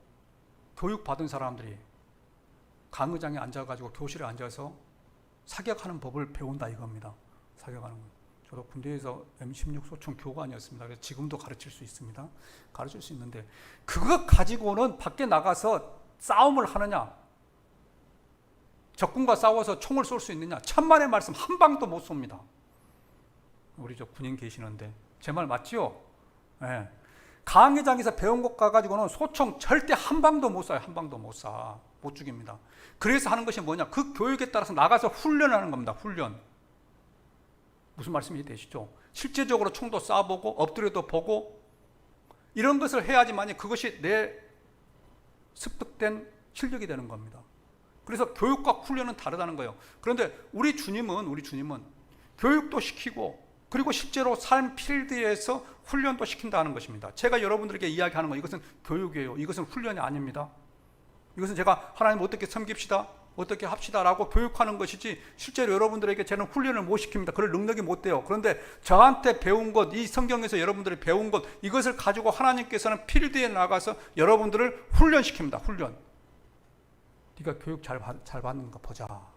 교육받은 사람들이 강의장에 앉아가지고 교실에 앉아서 사격하는 법을 배운다 이겁니다. 사격하는 것. 저도 군대에서 M16 소총 교관이었습니다. 그래서 지금도 가르칠 수 있습니다. 가르칠 수 있는데 그거 가지고는 밖에 나가서 싸움을 하느냐? 적군과 싸워서 총을 쏠 수 있느냐? 천만의 말씀 한 방도 못 쏩니다. 우리 저 군인 계시는데 제 말 맞지요? 네. 강의장에서 배운 것 가지고는 소총 절대 한 방도 못 쏴요. 한 방도 못 쏴. 못 죽입니다. 그래서 하는 것이 뭐냐? 그 교육에 따라서 나가서 훈련하는 겁니다. 훈련. 무슨 말씀이 되시죠? 실제적으로 총도 쏴보고 엎드려도 보고 이런 것을 해야지만 그것이 내 습득된 실력이 되는 겁니다. 그래서 교육과 훈련은 다르다는 거예요. 그런데 우리 주님은 교육도 시키고 그리고 실제로 삶 필드에서 훈련도 시킨다는 것입니다. 제가 여러분들에게 이야기하는 건 이것은 교육이에요. 이것은 훈련이 아닙니다. 이것은 제가 하나님 어떻게 섬깁시다, 어떻게 합시다라고 교육하는 것이지 실제로 여러분들에게 저는 훈련을 못 시킵니다. 그럴 능력이 못 돼요. 그런데 저한테 배운 것, 이 성경에서 여러분들이 배운 것, 이것을 가지고 하나님께서는 필드에 나가서 여러분들을 훈련시킵니다. 훈련. 네가 교육 잘 받는가 보자.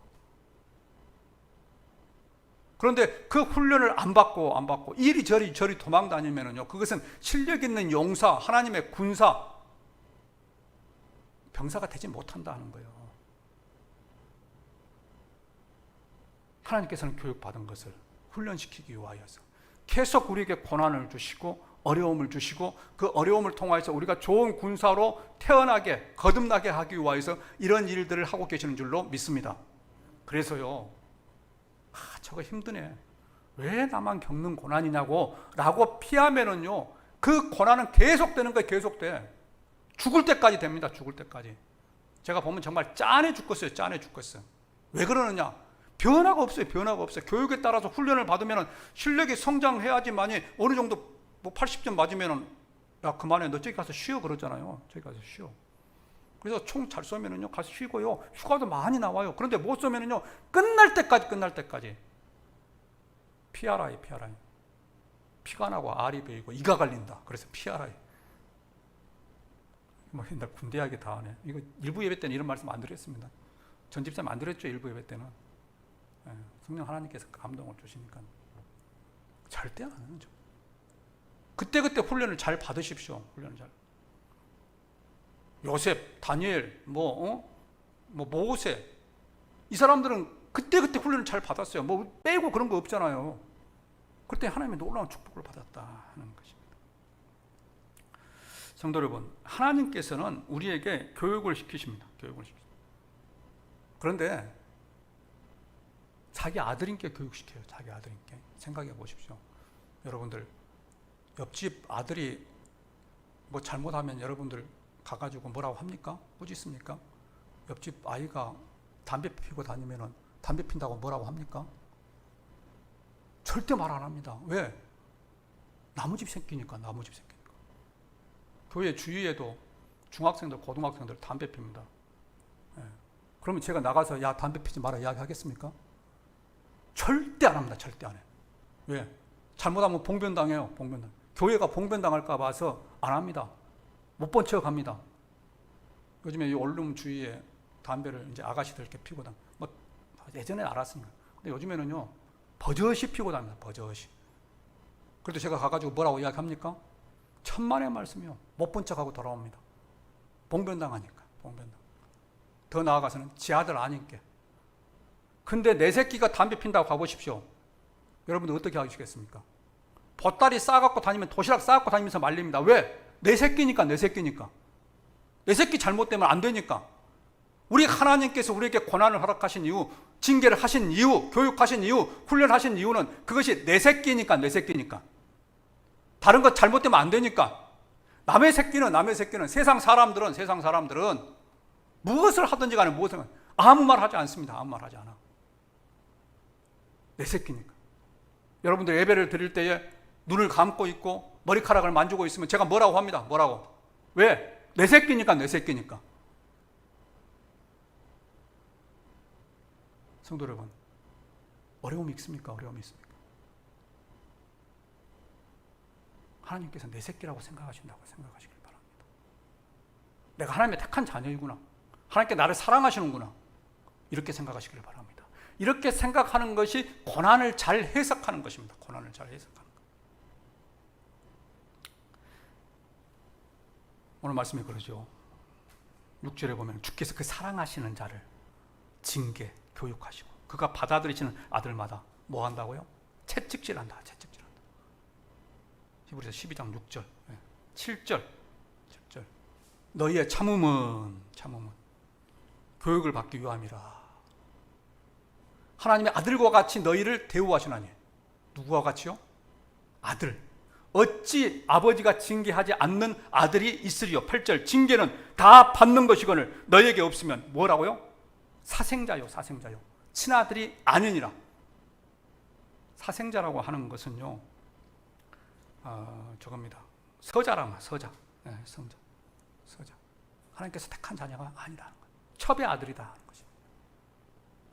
그런데 그 훈련을 안 받고 이리저리 도망 다니면은요, 그것은 실력 있는 용사, 하나님의 군사, 병사가 되지 못한다는 거예요. 하나님께서는 교육받은 것을 훈련시키기 위하여서 계속 우리에게 고난을 주시고 어려움을 주시고 그 어려움을 통하여서 우리가 좋은 군사로 태어나게 거듭나게 하기 위하여서 이런 일들을 하고 계시는 줄로 믿습니다. 그래서요, 저거 힘드네, 왜 나만 겪는 고난이냐고 라고 피하면은요, 그 고난은 계속되는 거예요. 계속돼. 죽을 때까지 됩니다. 죽을 때까지. 제가 보면 정말 짠해 죽겠어요. 짠해 죽겠어요. 왜 그러느냐? 변화가 없어요. 변화가 없어요. 교육에 따라서 훈련을 받으면 실력이 성장해야지만이 어느 정도 뭐 80점 맞으면은 야 그만해, 너 저기 가서 쉬어 그러잖아요. 저기 가서 쉬어. 그래서 총 잘 쏘면은요 가서 쉬고요. 휴가도 많이 나와요. 그런데 못 쏘면은요 끝날 때까지 PRI. 피가 나고 알이 베이고 이가 갈린다. 그래서 PRI. 뭐 나 군대 이야기 다 하네. 이거 일부 예배 때는 이런 말씀 안 드렸습니다. 전 집사님 안 드렸죠. 일부 예배 때는. 성령 하나님께서 감동을 주시니까 절대 안 하는 죠. 그때 훈련을 잘 받으십시오. 훈련을 잘. 요셉, 다니엘, 모세 이 사람들은 그때그때 훈련을 잘 받았어요. 뭐 빼고 그런 거 없잖아요. 그때 하나님의 놀라운 축복을 받았다 하는 것입니다. 성도 여러분, 하나님께서는 우리에게 교육을 시키십니다. 교육을 시키십니다. 그런데 자기 아들인께 교육시켜요. 자기 아들인께. 생각해 보십시오. 여러분들 옆집 아들이 뭐 잘못하면 여러분들 가가지고 뭐라고 합니까? 꾸짖습니까? 옆집 아이가 담배 피고 다니면은 담배 핀다고 뭐라고 합니까? 절대 말 안 합니다. 왜? 나무집 새끼니까, 나무집 새끼니까. 교회 주위에도 중학생들, 고등학생들 담배 핍니다. 예. 그러면 제가 나가서 야 담배 피지 마라 이야기 하겠습니까? 절대 안 합니다. 절대 안 해요. 왜? 잘못하면 봉변당해요. 봉변당. 교회가 봉변당할까 봐서 안 합니다. 못 본 척 합니다. 요즘에 이 원룸 주위에 담배를 이제 아가씨들 이렇게 피고 다니. 뭐 예전에 알았습니다. 근데 요즘에는요 버젓이 피고 다닙니다. 버젓이. 그래도 제가 가가지고 뭐라고 이야기합니까? 천만의 말씀이요. 못 본 척하고 돌아옵니다. 봉변당하니까. 봉변당. 더 나아가서는 지 아들 아닌께. 근데 내 새끼가 담배 핀다고 가보십시오. 여러분들 어떻게 하시겠습니까? 보따리 싸갖고 다니면 도시락 싸갖고 다니면서 말립니다. 왜? 내 새끼니까, 내 새끼니까. 내 새끼 잘못되면 안 되니까. 우리 하나님께서 우리에게 고난을 허락하신 이유, 징계를 하신 이유, 교육하신 이유, 훈련하신 이유는 그것이 내 새끼니까, 내 새끼니까. 다른 것 잘못되면 안 되니까. 남의 새끼는 세상 사람들은 무엇을 하든지 간에 무엇을 아무 말 하지 않습니다. 아무 말 하지 않아. 내 새끼니까. 여러분들 예배를 드릴 때에 눈을 감고 있고 머리카락을 만지고 있으면 제가 뭐라고 합니다. 뭐라고? 왜? 내 새끼니까, 내 새끼니까. 성도 여러분, 어려움이 있습니까? 어려움이 있습니까? 하나님께서 내 새끼라고 생각하신다고 생각하시길 바랍니다. 내가 하나님의 택한 자녀이구나. 하나님께 나를 사랑하시는구나. 이렇게 생각하시길 바랍니다. 이렇게 생각하는 것이 고난을 잘 해석하는 것입니다. 고난을 잘 해석하는 것. 오늘 말씀이 그러죠. 6절에 보면 주께서 그 사랑하시는 자를 징계, 교육하시고 그가 받아들이시는 아들마다 뭐 한다고요? 채찍질한다. 채찍질한다. 히브리서 12장 6절, 7절. 너희의 참음은 교육을 받기 위함이라. 하나님의 아들과 같이 너희를 대우하시나니. 누구와 같이요? 아들. 어찌 아버지가 징계하지 않는 아들이 있으리요. 8절. 징계는 다 받는 것이거늘 너희에게 없으면 뭐라고요? 사생자요. 사생자요. 친아들이 아니니라. 사생자라고 하는 것은요, 저겁니다. 서자라면 서자. 네, 서자. 하나님께서 택한 자녀가 아니라는 거예요. 첩의 아들이다 하는 것입니다.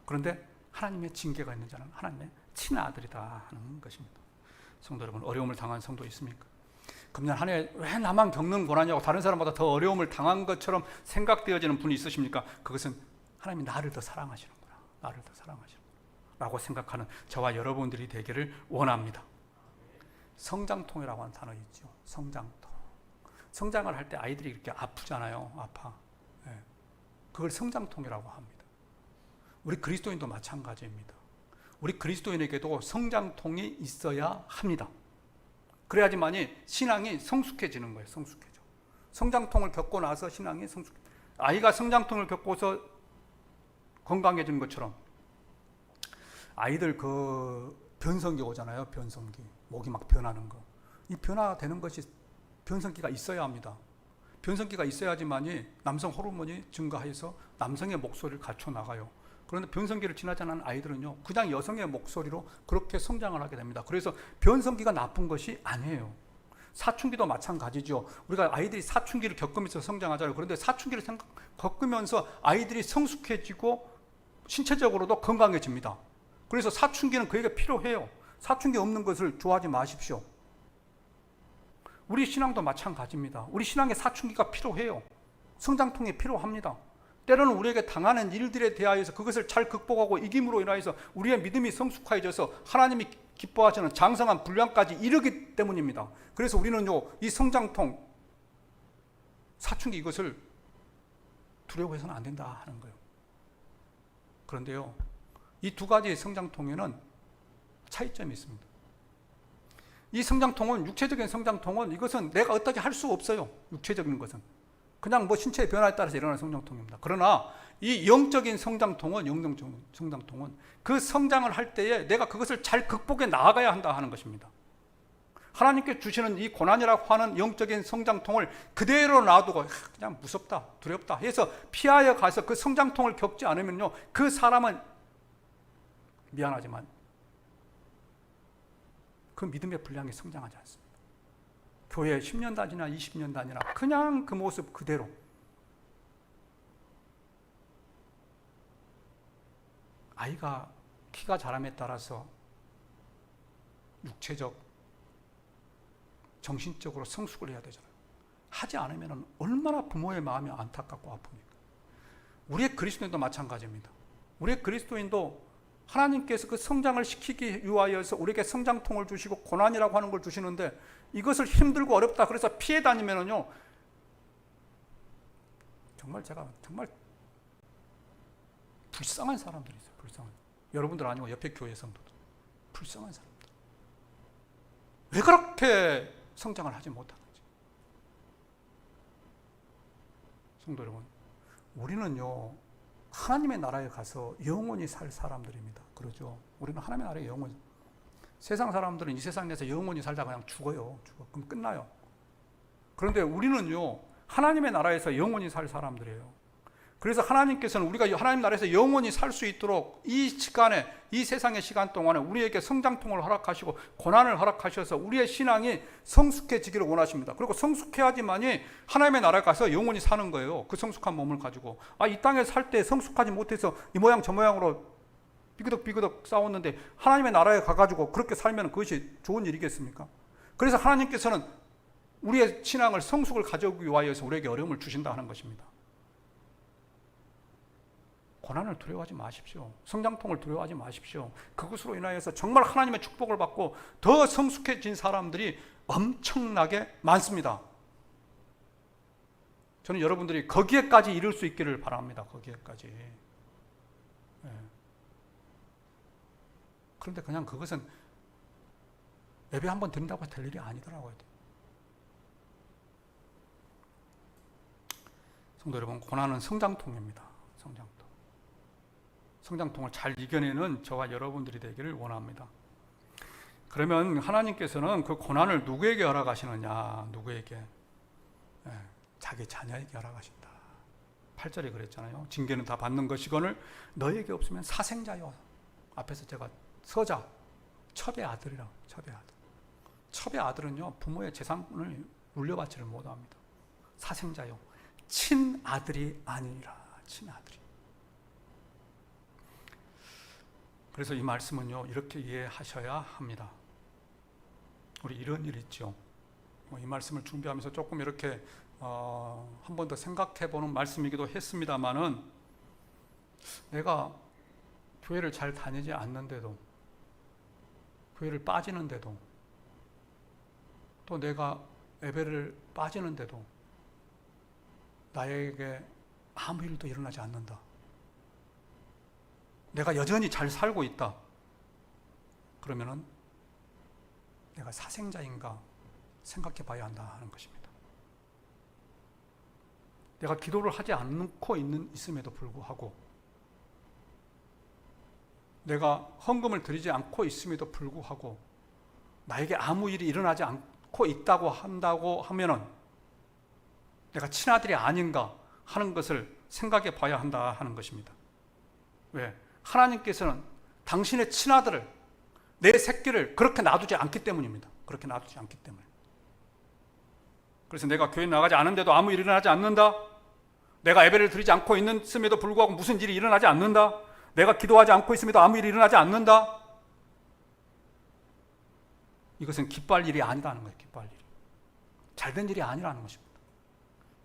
그런데 하나님의 징계가 있는 자는 하나님의 친아들이다 하는 것입니다. 성도 여러분, 어려움을 당한 성도 있습니까? 금년 한 해 왜 나만 겪는 고난이냐고 다른 사람보다 더 어려움을 당한 것처럼 생각되어지는 분이 있으십니까? 그것은 하나님이 나를 더 사랑하시는구나. 나를 더 사랑하시는구나. 라고 생각하는 저와 여러분들이 되기를 원합니다. 성장통이라고 하는 단어 있죠. 성장통. 성장을 할 때 아이들이 이렇게 아프잖아요. 아파. 네. 그걸 성장통이라고 합니다. 우리 그리스도인도 마찬가지입니다. 우리 그리스도인에게도 성장통이 있어야 합니다. 그래야지만이 신앙이 성숙해지는 거예요. 성숙해져. 성장통을 겪고 나서 신앙이 성숙해. 아이가 성장통을 겪고서 건강해지는 것처럼 아이들 그 변성기 오잖아요. 변성기. 목이 막 변하는 거. 이 변화되는 것이 변성기가 있어야 합니다. 변성기가 있어야지만이 남성 호르몬이 증가해서 남성의 목소리를 갖춰 나가요. 그런데 변성기를 지나지 않은 아이들은요, 그냥 여성의 목소리로 그렇게 성장을 하게 됩니다. 그래서 변성기가 나쁜 것이 아니에요. 사춘기도 마찬가지죠. 우리가 아이들이 사춘기를 겪으면서 성장하잖아요. 그런데 사춘기를 겪으면서 아이들이 성숙해지고 신체적으로도 건강해집니다. 그래서 사춘기는 그에게 필요해요. 사춘기 없는 것을 좋아하지 마십시오. 우리 신앙도 마찬가지입니다. 우리 신앙에 사춘기가 필요해요. 성장통이 필요합니다. 때로는 우리에게 당하는 일들에 대하여서 그것을 잘 극복하고 이김으로 인하여서 우리의 믿음이 성숙해져서 하나님이 기뻐하시는 장성한 분량까지 이르기 때문입니다. 그래서 우리는요, 이 성장통, 사춘기 이것을 두려워해서는 안 된다 하는 거예요. 그런데요, 이 두 가지의 성장통에는 차이점이 있습니다. 이 성장통은, 육체적인 성장통은 이것은 내가 어떻게 할 수 없어요. 육체적인 것은 그냥 뭐 신체의 변화에 따라서 일어나는 성장통입니다. 그러나 이 영적인 성장통은, 영적인 성장통은 그 성장을 할 때에 내가 그것을 잘 극복해 나아가야 한다 하는 것입니다. 하나님께 주시는 이 고난이라고 하는 영적인 성장통을 그대로 놔두고 그냥 무섭다, 두렵다 해서 피하여 가서 그 성장통을 겪지 않으면요, 그 사람은 미안하지만 그 믿음의 분량이 성장하지 않습니다. 교회 10년 단이나 20년 단이나 그냥 그 모습 그대로. 아이가 키가 자람에 따라서 육체적, 정신적으로 성숙을 해야 되잖아요. 하지 않으면 얼마나 부모의 마음이 안타깝고 아픕니까? 우리의 그리스도인도 마찬가지입니다. 우리의 그리스도인도 하나님께서 그 성장을 시키기 위하여서 우리에게 성장통을 주시고 고난이라고 하는 걸 주시는데, 이것을 힘들고 어렵다 그래서 피해 다니면은요, 제가 정말 불쌍한 사람들이 있어요. 불쌍한. 여러분들 아니고 옆에 교회 성도들. 불쌍한 사람들. 왜 그렇게 성장을 하지 못하는지. 성도 여러분, 우리는요, 하나님의 나라에 가서 영원히 살 사람들입니다. 그러죠? 우리는 하나님의 나라에 영원히. 세상 사람들은 이 세상에서 영원히 살다가 그냥 죽어요. 그럼 끝나요. 그런데 우리는요, 하나님의 나라에서 영원히 살 사람들이에요. 그래서 하나님께서는 우리가 하나님 나라에서 영원히 살 수 있도록 이 시간에, 이 세상의 시간 동안에 우리에게 성장통을 허락하시고 고난을 허락하셔서 우리의 신앙이 성숙해지기를 원하십니다. 그리고 성숙해야지만이 하나님의 나라에 가서 영원히 사는 거예요. 그 성숙한 몸을 가지고. 이 땅에 살 때 성숙하지 못해서 이 모양 저 모양으로 삐그덕 싸웠는데 하나님의 나라에 가가지고 그렇게 살면 그것이 좋은 일이겠습니까? 그래서 하나님께서는 우리의 신앙을 성숙을 가져오기 위하여서 우리에게 어려움을 주신다 하는 것입니다. 고난을 두려워하지 마십시오. 성장통을 두려워하지 마십시오. 그것으로 인하여서 정말 하나님의 축복을 받고 더 성숙해진 사람들이 엄청나게 많습니다. 저는 여러분들이 거기에까지 이룰 수 있기를 바랍니다. 거기에까지. 네. 그런데 그냥 그것은 예배 한번 드린다고 될 일이 아니더라고요. 성도 여러분, 고난은 성장통입니다. 성장통을 잘 이겨내는 저와 여러분들이 되기를 원합니다. 그러면 하나님께서는 그 고난을 누구에게 허락하시느냐? 누구에게? 자기 자녀에게 허락하신다. 8절에 그랬잖아요. 징계는 다 받는 것이거늘 너에게 없으면 사생자요. 앞에서 제가 서자, 첩의 아들이라고. 첩의 아들. 첩의 아들은요, 부모의 재산을 물려받지를 못합니다. 사생자요. 친아들이 아니라. 친아들이. 그래서 이 말씀은요, 이렇게 이해하셔야 합니다. 우리 이런 일 있죠. 이 말씀을 준비하면서 조금 이렇게 한 번 더 생각해 보는 말씀이기도 했습니다만은, 내가 교회를 잘 다니지 않는데도, 교회를 빠지는데도, 또 내가 예배를 빠지는데도 나에게 아무 일도 일어나지 않는다. 내가 여전히 잘 살고 있다. 그러면은 내가 사생자인가 생각해 봐야 한다 하는 것입니다. 내가 기도를 하지 않고 있음에도 불구하고, 내가 헌금을 드리지 않고 있음에도 불구하고 나에게 아무 일이 일어나지 않고 있다고 한다고 하면은 내가 친아들이 아닌가 하는 것을 생각해 봐야 한다 하는 것입니다. 왜? 하나님께서는 당신의 친아들을, 내 새끼를 그렇게 놔두지 않기 때문입니다. 그렇게 놔두지 않기 때문에. 그래서 내가 교회 나가지 않은데도 아무 일이 일어나지 않는다. 내가 예배를 드리지 않고 있음에도 불구하고 무슨 일이 일어나지 않는다. 내가 기도하지 않고 있음에도 아무 일이 일어나지 않는다. 이것은 기뻐할 일이 아니라는 거예요. 기뻐할 일이. 잘된 일이 아니라는 것입니다.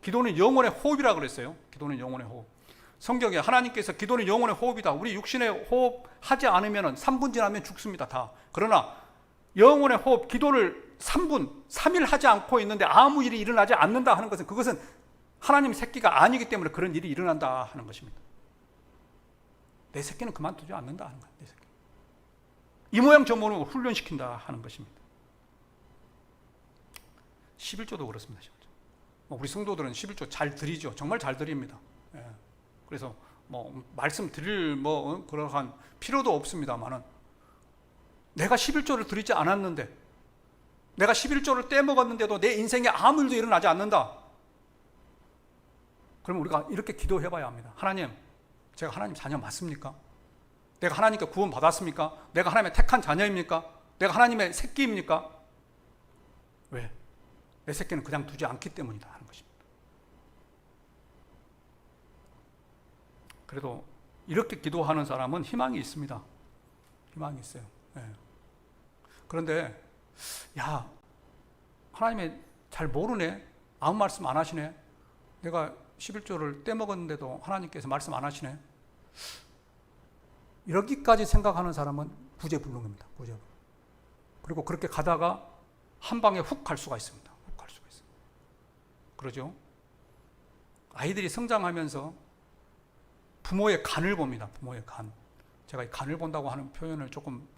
기도는 영혼의 호흡이라고 그랬어요. 기도는 영혼의 호흡. 성경에 하나님께서 기도는 영혼의 호흡이다. 우리 육신의 호흡 하지 않으면 3분 지나면 죽습니다. 다. 그러나 영혼의 호흡, 기도를 3분, 3일 하지 않고 있는데 아무 일이 일어나지 않는다 하는 것은, 그것은 하나님 새끼가 아니기 때문에 그런 일이 일어난다 하는 것입니다. 내 새끼는 그만두지 않는다 하는 거예요. 내 새끼. 이 모양 저 모양 훈련시킨다 하는 것입니다. 11조도 그렇습니다. 11조. 우리 성도들은 11조 잘 드리죠. 정말 잘 드립니다. 예. 그래서 말씀 드릴 그러한 필요도 없습니다만은 내가 11조를 드리지 않았는데, 내가 11조를 떼먹었는데도 내 인생에 아무 일도 일어나지 않는다. 그럼 우리가 이렇게 기도해 봐야 합니다. 하나님, 제가 하나님 자녀 맞습니까? 내가 하나님께 구원 받았습니까? 내가 하나님의 택한 자녀입니까? 내가 하나님의 새끼입니까? 왜? 내 새끼는 그냥 두지 않기 때문이다 하는 것입니다. 그래도 이렇게 기도하는 사람은 희망이 있습니다. 희망이 있어요. 네. 그런데 하나님의 잘 모르네, 아무 말씀 안 하시네, 내가 11조를 떼먹었는데도 하나님께서 말씀 안 하시네, 여기까지 생각하는 사람은 구제불능입니다. 구제불능. 그리고 그렇게 가다가 한 방에 훅 갈 수가 있습니다. 훅 갈 수가 있습니다. 그러죠? 아이들이 성장하면서 부모의 간을 봅니다. 부모의 간. 제가 이 간을 본다고 하는 표현을 조금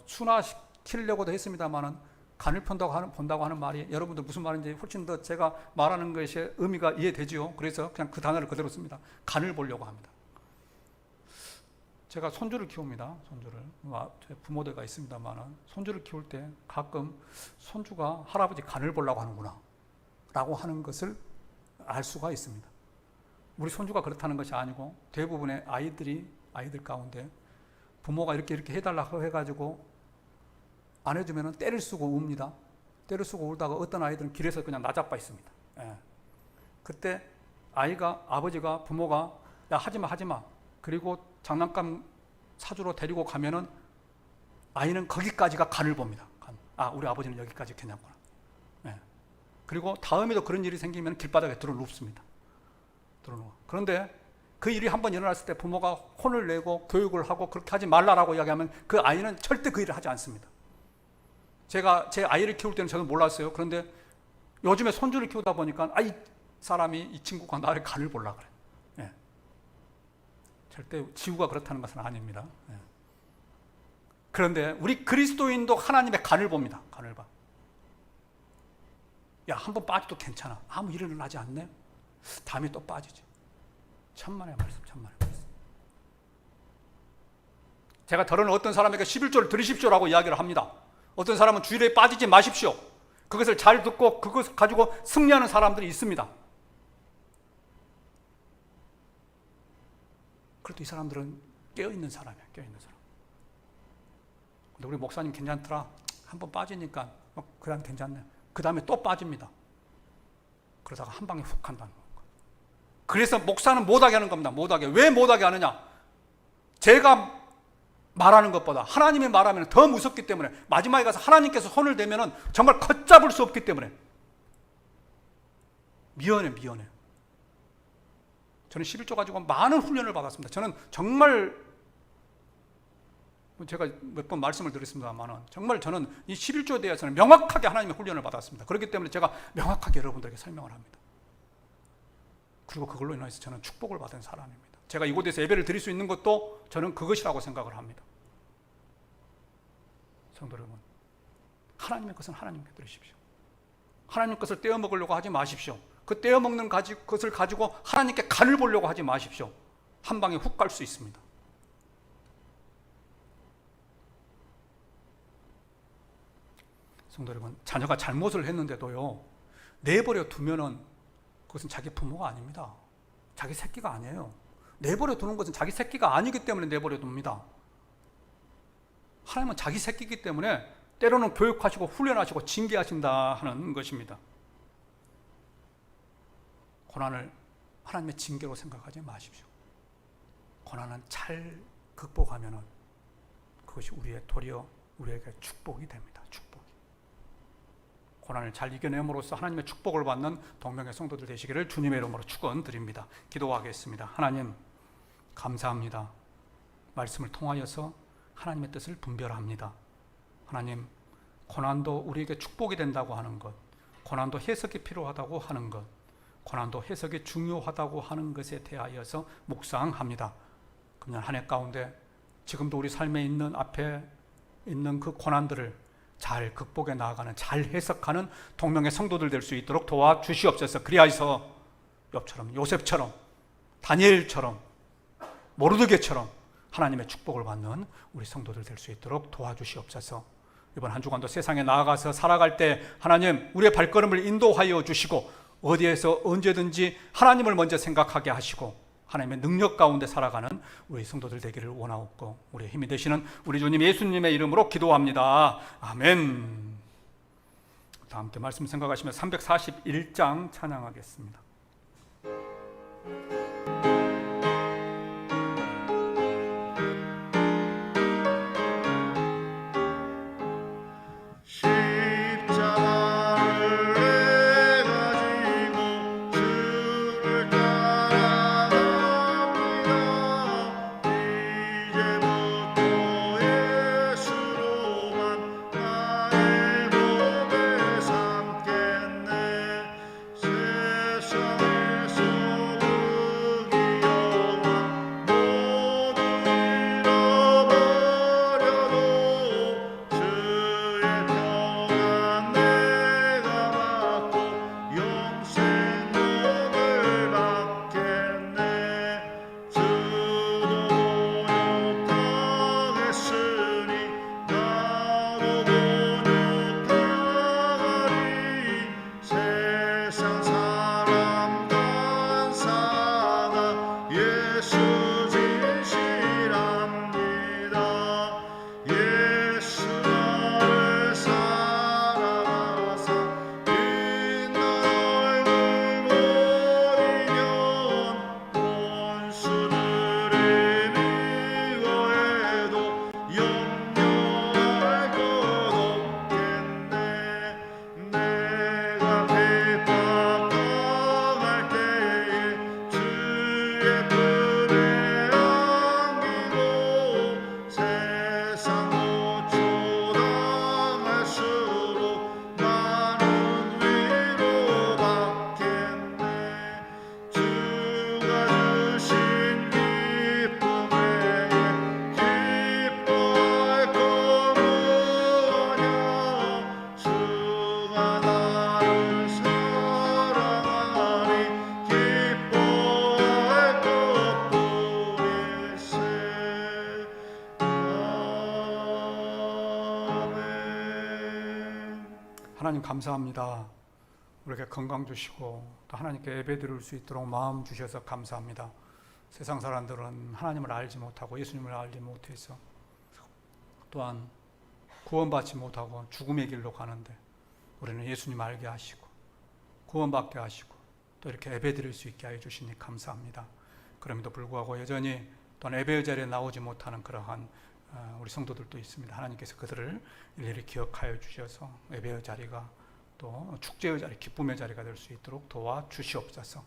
순화시키려고도 했습니다만은, 간을 본다고 하는 말이 여러분들 무슨 말인지 훨씬 더 제가 말하는 것이 의미가 이해되지요. 그래서 그냥 그 단어를 그대로 씁니다. 간을 보려고 합니다. 제가 손주를 키웁니다. 손주를. 제 부모들과 있습니다만은, 손주를 키울 때 가끔 손주가 할아버지 간을 보려고 하는구나 라고 하는 것을 알 수가 있습니다. 우리 손주가 그렇다는 것이 아니고 대부분의 아이들 가운데 부모가 이렇게 해달라고 해가지고 안 해주면 때를 쓰고 웁니다. 때를 쓰고 울다가 어떤 아이들은 길에서 그냥 나자빠 있습니다. 예. 그때 아버지가 부모가 야 하지마 그리고 장난감 사주러 데리고 가면은 아이는 거기까지가 간을 봅니다. 우리 아버지는 여기까지 괜찮구나. 예. 그리고 다음에도 그런 일이 생기면 길바닥에 들어눕습니다. 그런데 그 일이 한번 일어났을 때 부모가 혼을 내고 교육을 하고 그렇게 하지 말라라고 이야기하면 그 아이는 절대 그 일을 하지 않습니다. 제가 제 아이를 키울 때는 저는 몰랐어요. 그런데 요즘에 손주를 키우다 보니까 이 친구가 나를 간을 보려고 그래. 예. 절대 지구가 그렇다는 것은 아닙니다. 예. 그런데 우리 그리스도인도 하나님의 간을 봅니다. 간을 봐. 한번 빠져도 괜찮아. 아무 일은 일어나지 않네. 다음에 또 빠지지. 천만의 말씀. 제가 다른 어떤 사람에게 11조를 드리십시오라고 이야기를 합니다. 어떤 사람은 주일에 빠지지 마십시오. 그것을 잘 듣고 그것을 가지고 승리하는 사람들이 있습니다. 그래도 이 사람들은 깨어있는 사람이야. 깨어있는 사람. 근데 우리 목사님 괜찮더라. 한번 빠지니까 그냥 괜찮네. 그 다음에 또 빠집니다. 그러다가 한 방에 훅 한다는 거예요. 그래서 목사는 못하게 하는 겁니다. 못하게. 왜 못하게 하느냐? 제가 말하는 것보다 하나님이 말하면 더 무섭기 때문에, 마지막에 가서 하나님께서 손을 대면 정말 걷잡을 수 없기 때문에 미연해. 저는 11조 가지고 많은 훈련을 받았습니다. 저는 정말, 제가 몇 번 말씀을 드렸습니다만, 정말 저는 이 11조에 대해서는 명확하게 하나님의 훈련을 받았습니다. 그렇기 때문에 제가 명확하게 여러분들에게 설명을 합니다. 그리고 그걸로 인해서 저는 축복을 받은 사람입니다. 제가 이곳에서 예배를 드릴 수 있는 것도 저는 그것이라고 생각을 합니다. 성도 여러분, 하나님의 것은 하나님께 드리십시오. 하나님 것을 떼어먹으려고 하지 마십시오. 그 떼어먹는 것을 가지고 하나님께 간을 보려고 하지 마십시오. 한 방에 훅 갈 수 있습니다. 성도 여러분, 자녀가 잘못을 했는데도요, 내버려 두면은 그것은 자기 부모가 아닙니다. 자기 새끼가 아니에요. 내버려 두는 것은 자기 새끼가 아니기 때문에 내버려 둡니다. 하나님은 자기 새끼이기 때문에 때로는 교육하시고 훈련하시고 징계하신다 하는 것입니다. 고난을 하나님의 징계로 생각하지 마십시오. 고난은 잘 극복하면 그것이 도리어 우리에게 축복이 됩니다. 축복이. 고난을 잘 이겨냄으로써 하나님의 축복을 받는 동명의 성도들 되시기를 주님의 이름으로 축원드립니다. 기도하겠습니다. 하나님, 감사합니다. 말씀을 통하여서 하나님의 뜻을 분별합니다. 하나님, 고난도 우리에게 축복이 된다고 하는 것, 고난도 해석이 필요하다고 하는 것, 고난도 해석이 중요하다고 하는 것에 대하여서 묵상합니다. 금년 한 해 가운데 지금도 우리 삶에 있는 앞에 있는 그 고난들을 잘 극복해 나아가는, 잘 해석하는 동명의 성도들 될 수 있도록 도와주시옵소서. 그리하여서 욥처럼, 요셉처럼, 다니엘처럼, 모르드게처럼 하나님의 축복을 받는 우리 성도들 될 수 있도록 도와주시옵소서. 이번 한 주간도 세상에 나아가서 살아갈 때 하나님 우리의 발걸음을 인도하여 주시고 어디에서 언제든지 하나님을 먼저 생각하게 하시고 하나님의 능력 가운데 살아가는 우리 성도들 되기를 원하옵고 우리의 힘이 되시는 우리 주님 예수님의 이름으로 기도합니다. 아멘. 다 함께 말씀 생각하시면 341장 찬양하겠습니다. 하나님 감사합니다. 우리에게 건강 주시고 또 하나님께 예배 드릴 수 있도록 마음 주셔서 감사합니다. 세상 사람들은 하나님을 알지 못하고 예수님을 알지 못해서 또한 구원받지 못하고 죽음의 길로 가는데 우리는 예수님 알게 하시고 구원받게 하시고 또 이렇게 예배 드릴 수 있게 하여 주시니 감사합니다. 그럼에도 불구하고 여전히 또한 예배 자리에 나오지 못하는 그러한 우리 성도들도 있습니다. 하나님께서 그들을 일일이 기억하여 주셔서 예배의 자리가 또 축제의 자리, 기쁨의 자리가 될 수 있도록 도와주시옵소서.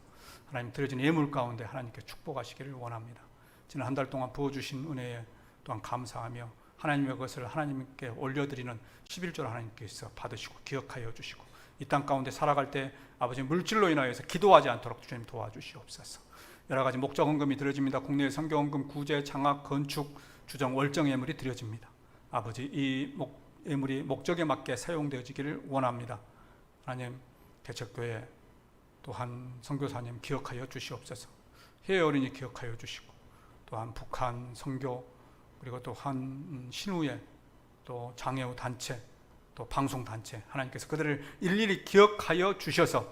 하나님 드려진 예물 가운데 하나님께 축복하시기를 원합니다. 지난 한 달 동안 부어주신 은혜에 또한 감사하며 하나님의 것을 하나님께 올려드리는 11조를 하나님께서 받으시고 기억하여 주시고 이 땅 가운데 살아갈 때 아버지 물질로 인하여서 기도하지 않도록 주님 도와주시옵소서. 여러 가지 목적 헌금이 드려집니다. 국내의 선교 헌금, 구제, 장학, 건축, 주정, 월정 예물이 드려집니다. 아버지 이 예물이 목적에 맞게 사용되어지기를 원합니다. 하나님 개척교회 또한 선교사님 기억하여 주시옵소서. 해외 어린이 기억하여 주시고 또한 북한 선교 그리고 또한 신우회 또 장애우 단체 또 방송 단체 하나님께서 그들을 일일이 기억하여 주셔서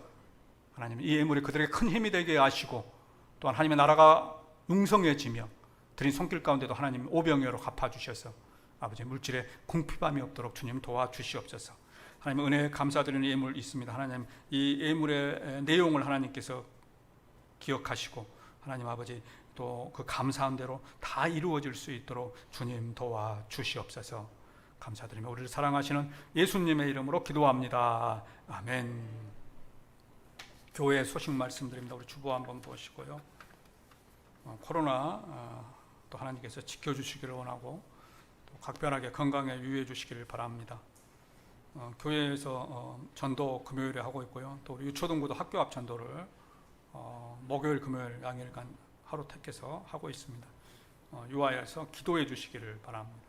하나님 이 예물이 그들에게 큰 힘이 되게 하시고 또한 하나님의 나라가 융성해지며 드린 손길 가운데도 하나님 오병이어로 갚아주셔서 아버지 물질에 궁핍함이 없도록 주님 도와주시옵소서. 하나님 은혜에 감사드리는 예물 있습니다. 하나님 이 예물의 내용을 하나님께서 기억하시고 하나님 아버지 또 그 감사한 대로 다 이루어질 수 있도록 주님 도와주시옵소서. 감사드리며 우리를 사랑하시는 예수님의 이름으로 기도합니다. 아멘. 교회 소식 말씀드립니다. 우리 주보 한번 보시고요. 코로나 또 하나님께서 지켜주시기를 원하고 또 각별하게 건강에 유의해 주시기를 바랍니다. 교회에서 전도 금요일에 하고 있고요. 또 우리 유초동부도 학교 앞 전도를 목요일 금요일 양일간 하루 택해서 하고 있습니다. 유아해서 기도해 주시기를 바랍니다.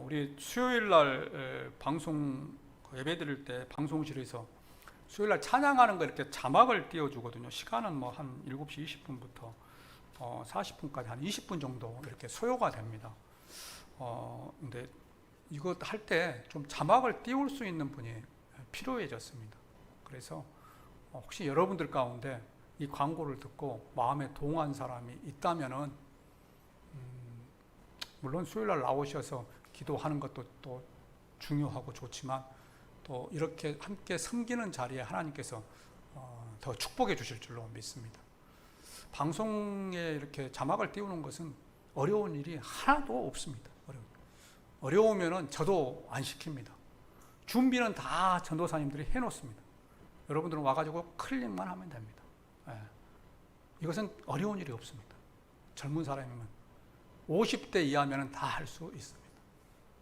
우리 수요일 날 방송 예배 드릴 때 방송실에서 수요일 날 찬양하는 거 이렇게 자막을 띄워주거든요. 시간은 뭐 한 7시 20분부터 40분까지 한 20분 정도 이렇게 소요가 됩니다. 근데 이거 할 때 좀 자막을 띄울 수 있는 분이 필요해졌습니다. 그래서 혹시 여러분들 가운데 이 광고를 듣고 마음에 동한 사람이 있다면은 물론 수요일 날 나오셔서 기도하는 것도 또 중요하고 좋지만 또 이렇게 함께 섬기는 자리에 하나님께서 더 축복해 주실 줄로 믿습니다. 방송에 이렇게 자막을 띄우는 것은 어려운 일이 하나도 없습니다. 어려우면은 저도 안 시킵니다. 준비는 다 전도사님들이 해놓습니다. 여러분들은 와가지고 클릭만 하면 됩니다. 이것은 어려운 일이 없습니다. 젊은 사람이면 50대 이하면 다 할 수 있습니다.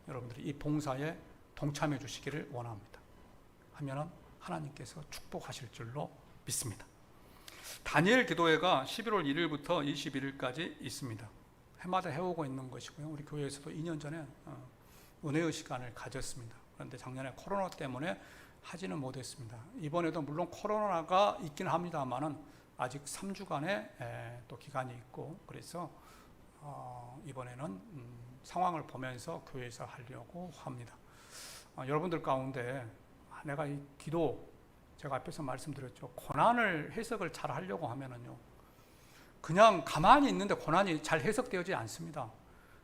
여러분들이 이 봉사에 동참해 주시기를 원합니다. 하면은 하나님께서 축복하실 줄로 믿습니다. 다니엘 기도회가 11월 1일부터 21일까지 있습니다. 해마다 해오고 있는 것이고요. 우리 교회에서도 2년 전에 은혜의 시간을 가졌습니다. 그런데 작년에 코로나 때문에 하지는 못했습니다. 이번에도 물론 코로나가 있긴 합니다만은 아직 3주간의 또 기간이 있고 그래서 이번에는 상황을 보면서 교회에서 하려고 합니다. 여러분들 가운데 내가 이 기도 제가 앞에서 말씀드렸죠. 고난을 해석을 잘 하려고 하면은요. 그냥 가만히 있는데 고난이 잘 해석되지 않습니다.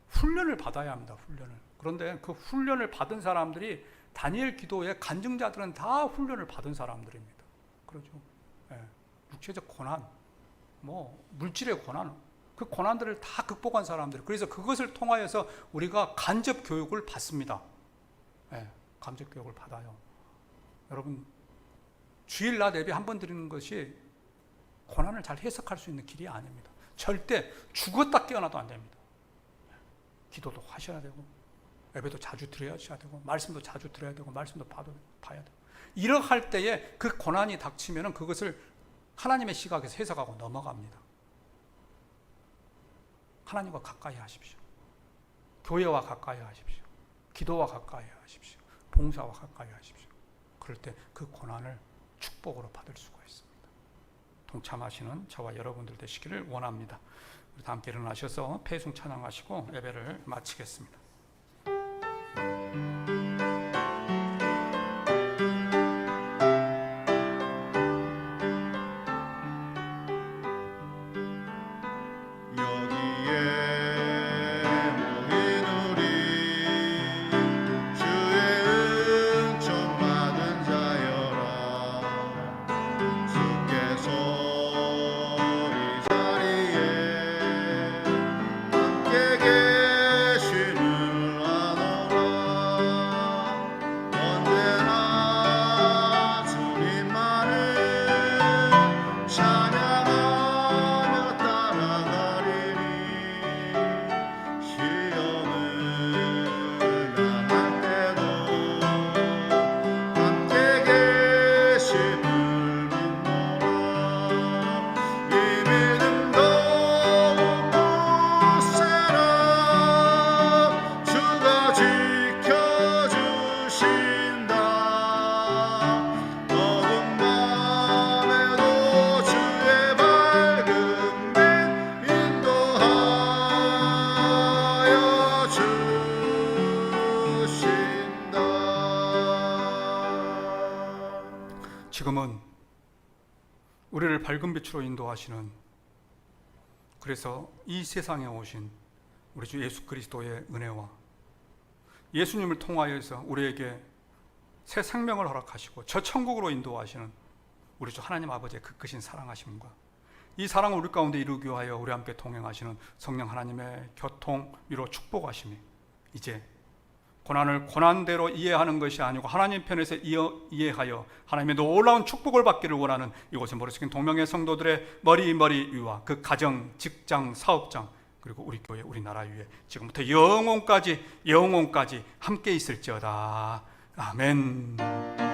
훈련을 받아야 합니다. 훈련을. 그런데 그 훈련을 받은 사람들이 다니엘 기도의 간증자들은 다 훈련을 받은 사람들입니다. 그렇죠. 육체적 고난, 뭐 물질의 고난, 그 고난들을 다 극복한 사람들. 그래서 그것을 통하여서 우리가 간접 교육을 받습니다. 간접 교육을 받아요. 여러분 주일 낮 예배 한 번 드리는 것이 고난을 잘 해석할 수 있는 길이 아닙니다. 절대 죽었다 깨어나도 안 됩니다. 기도도 하셔야 되고 예배도 자주 드려야 되고 말씀도 자주 드려야 되고 말씀도 봐야 되고 이렇게 할 때에 그 고난이 닥치면 그것을 하나님의 시각에서 해석하고 넘어갑니다. 하나님과 가까이 하십시오. 교회와 가까이 하십시오. 기도와 가까이 하십시오. 봉사와 가까이 하십시오. 그럴 때 그 고난을 축복으로 받을 수가 있습니다. 동참하시는 저와 여러분들 되시기를 원합니다. 우리 다 함께 일어나셔서 패송 찬양하시고 예배를 마치겠습니다. 지금은 우리를 밝은 빛으로 인도하시는 그래서 이 세상에 오신 우리 주 예수 그리스도의 은혜와 예수님을 통하여서 우리에게 새 생명을 허락하시고 저 천국으로 인도하시는 우리 주 하나님 아버지의 그 크신 사랑하심과 이 사랑을 우리 가운데 이루기 위하여 우리 함께 동행하시는 성령 하나님의 교통, 위로 축복하심이 이제 고난을 고난대로 이해하는 것이 아니고 하나님 편에서 이해하여 하나님의 놀라운 축복을 받기를 원하는 이곳에 모여 계신 동명의 성도들의 머리 위와 그 가정, 직장, 사업장 그리고 우리 교회, 우리 나라 위에 지금부터 영원까지 함께 있을지어다. 아멘.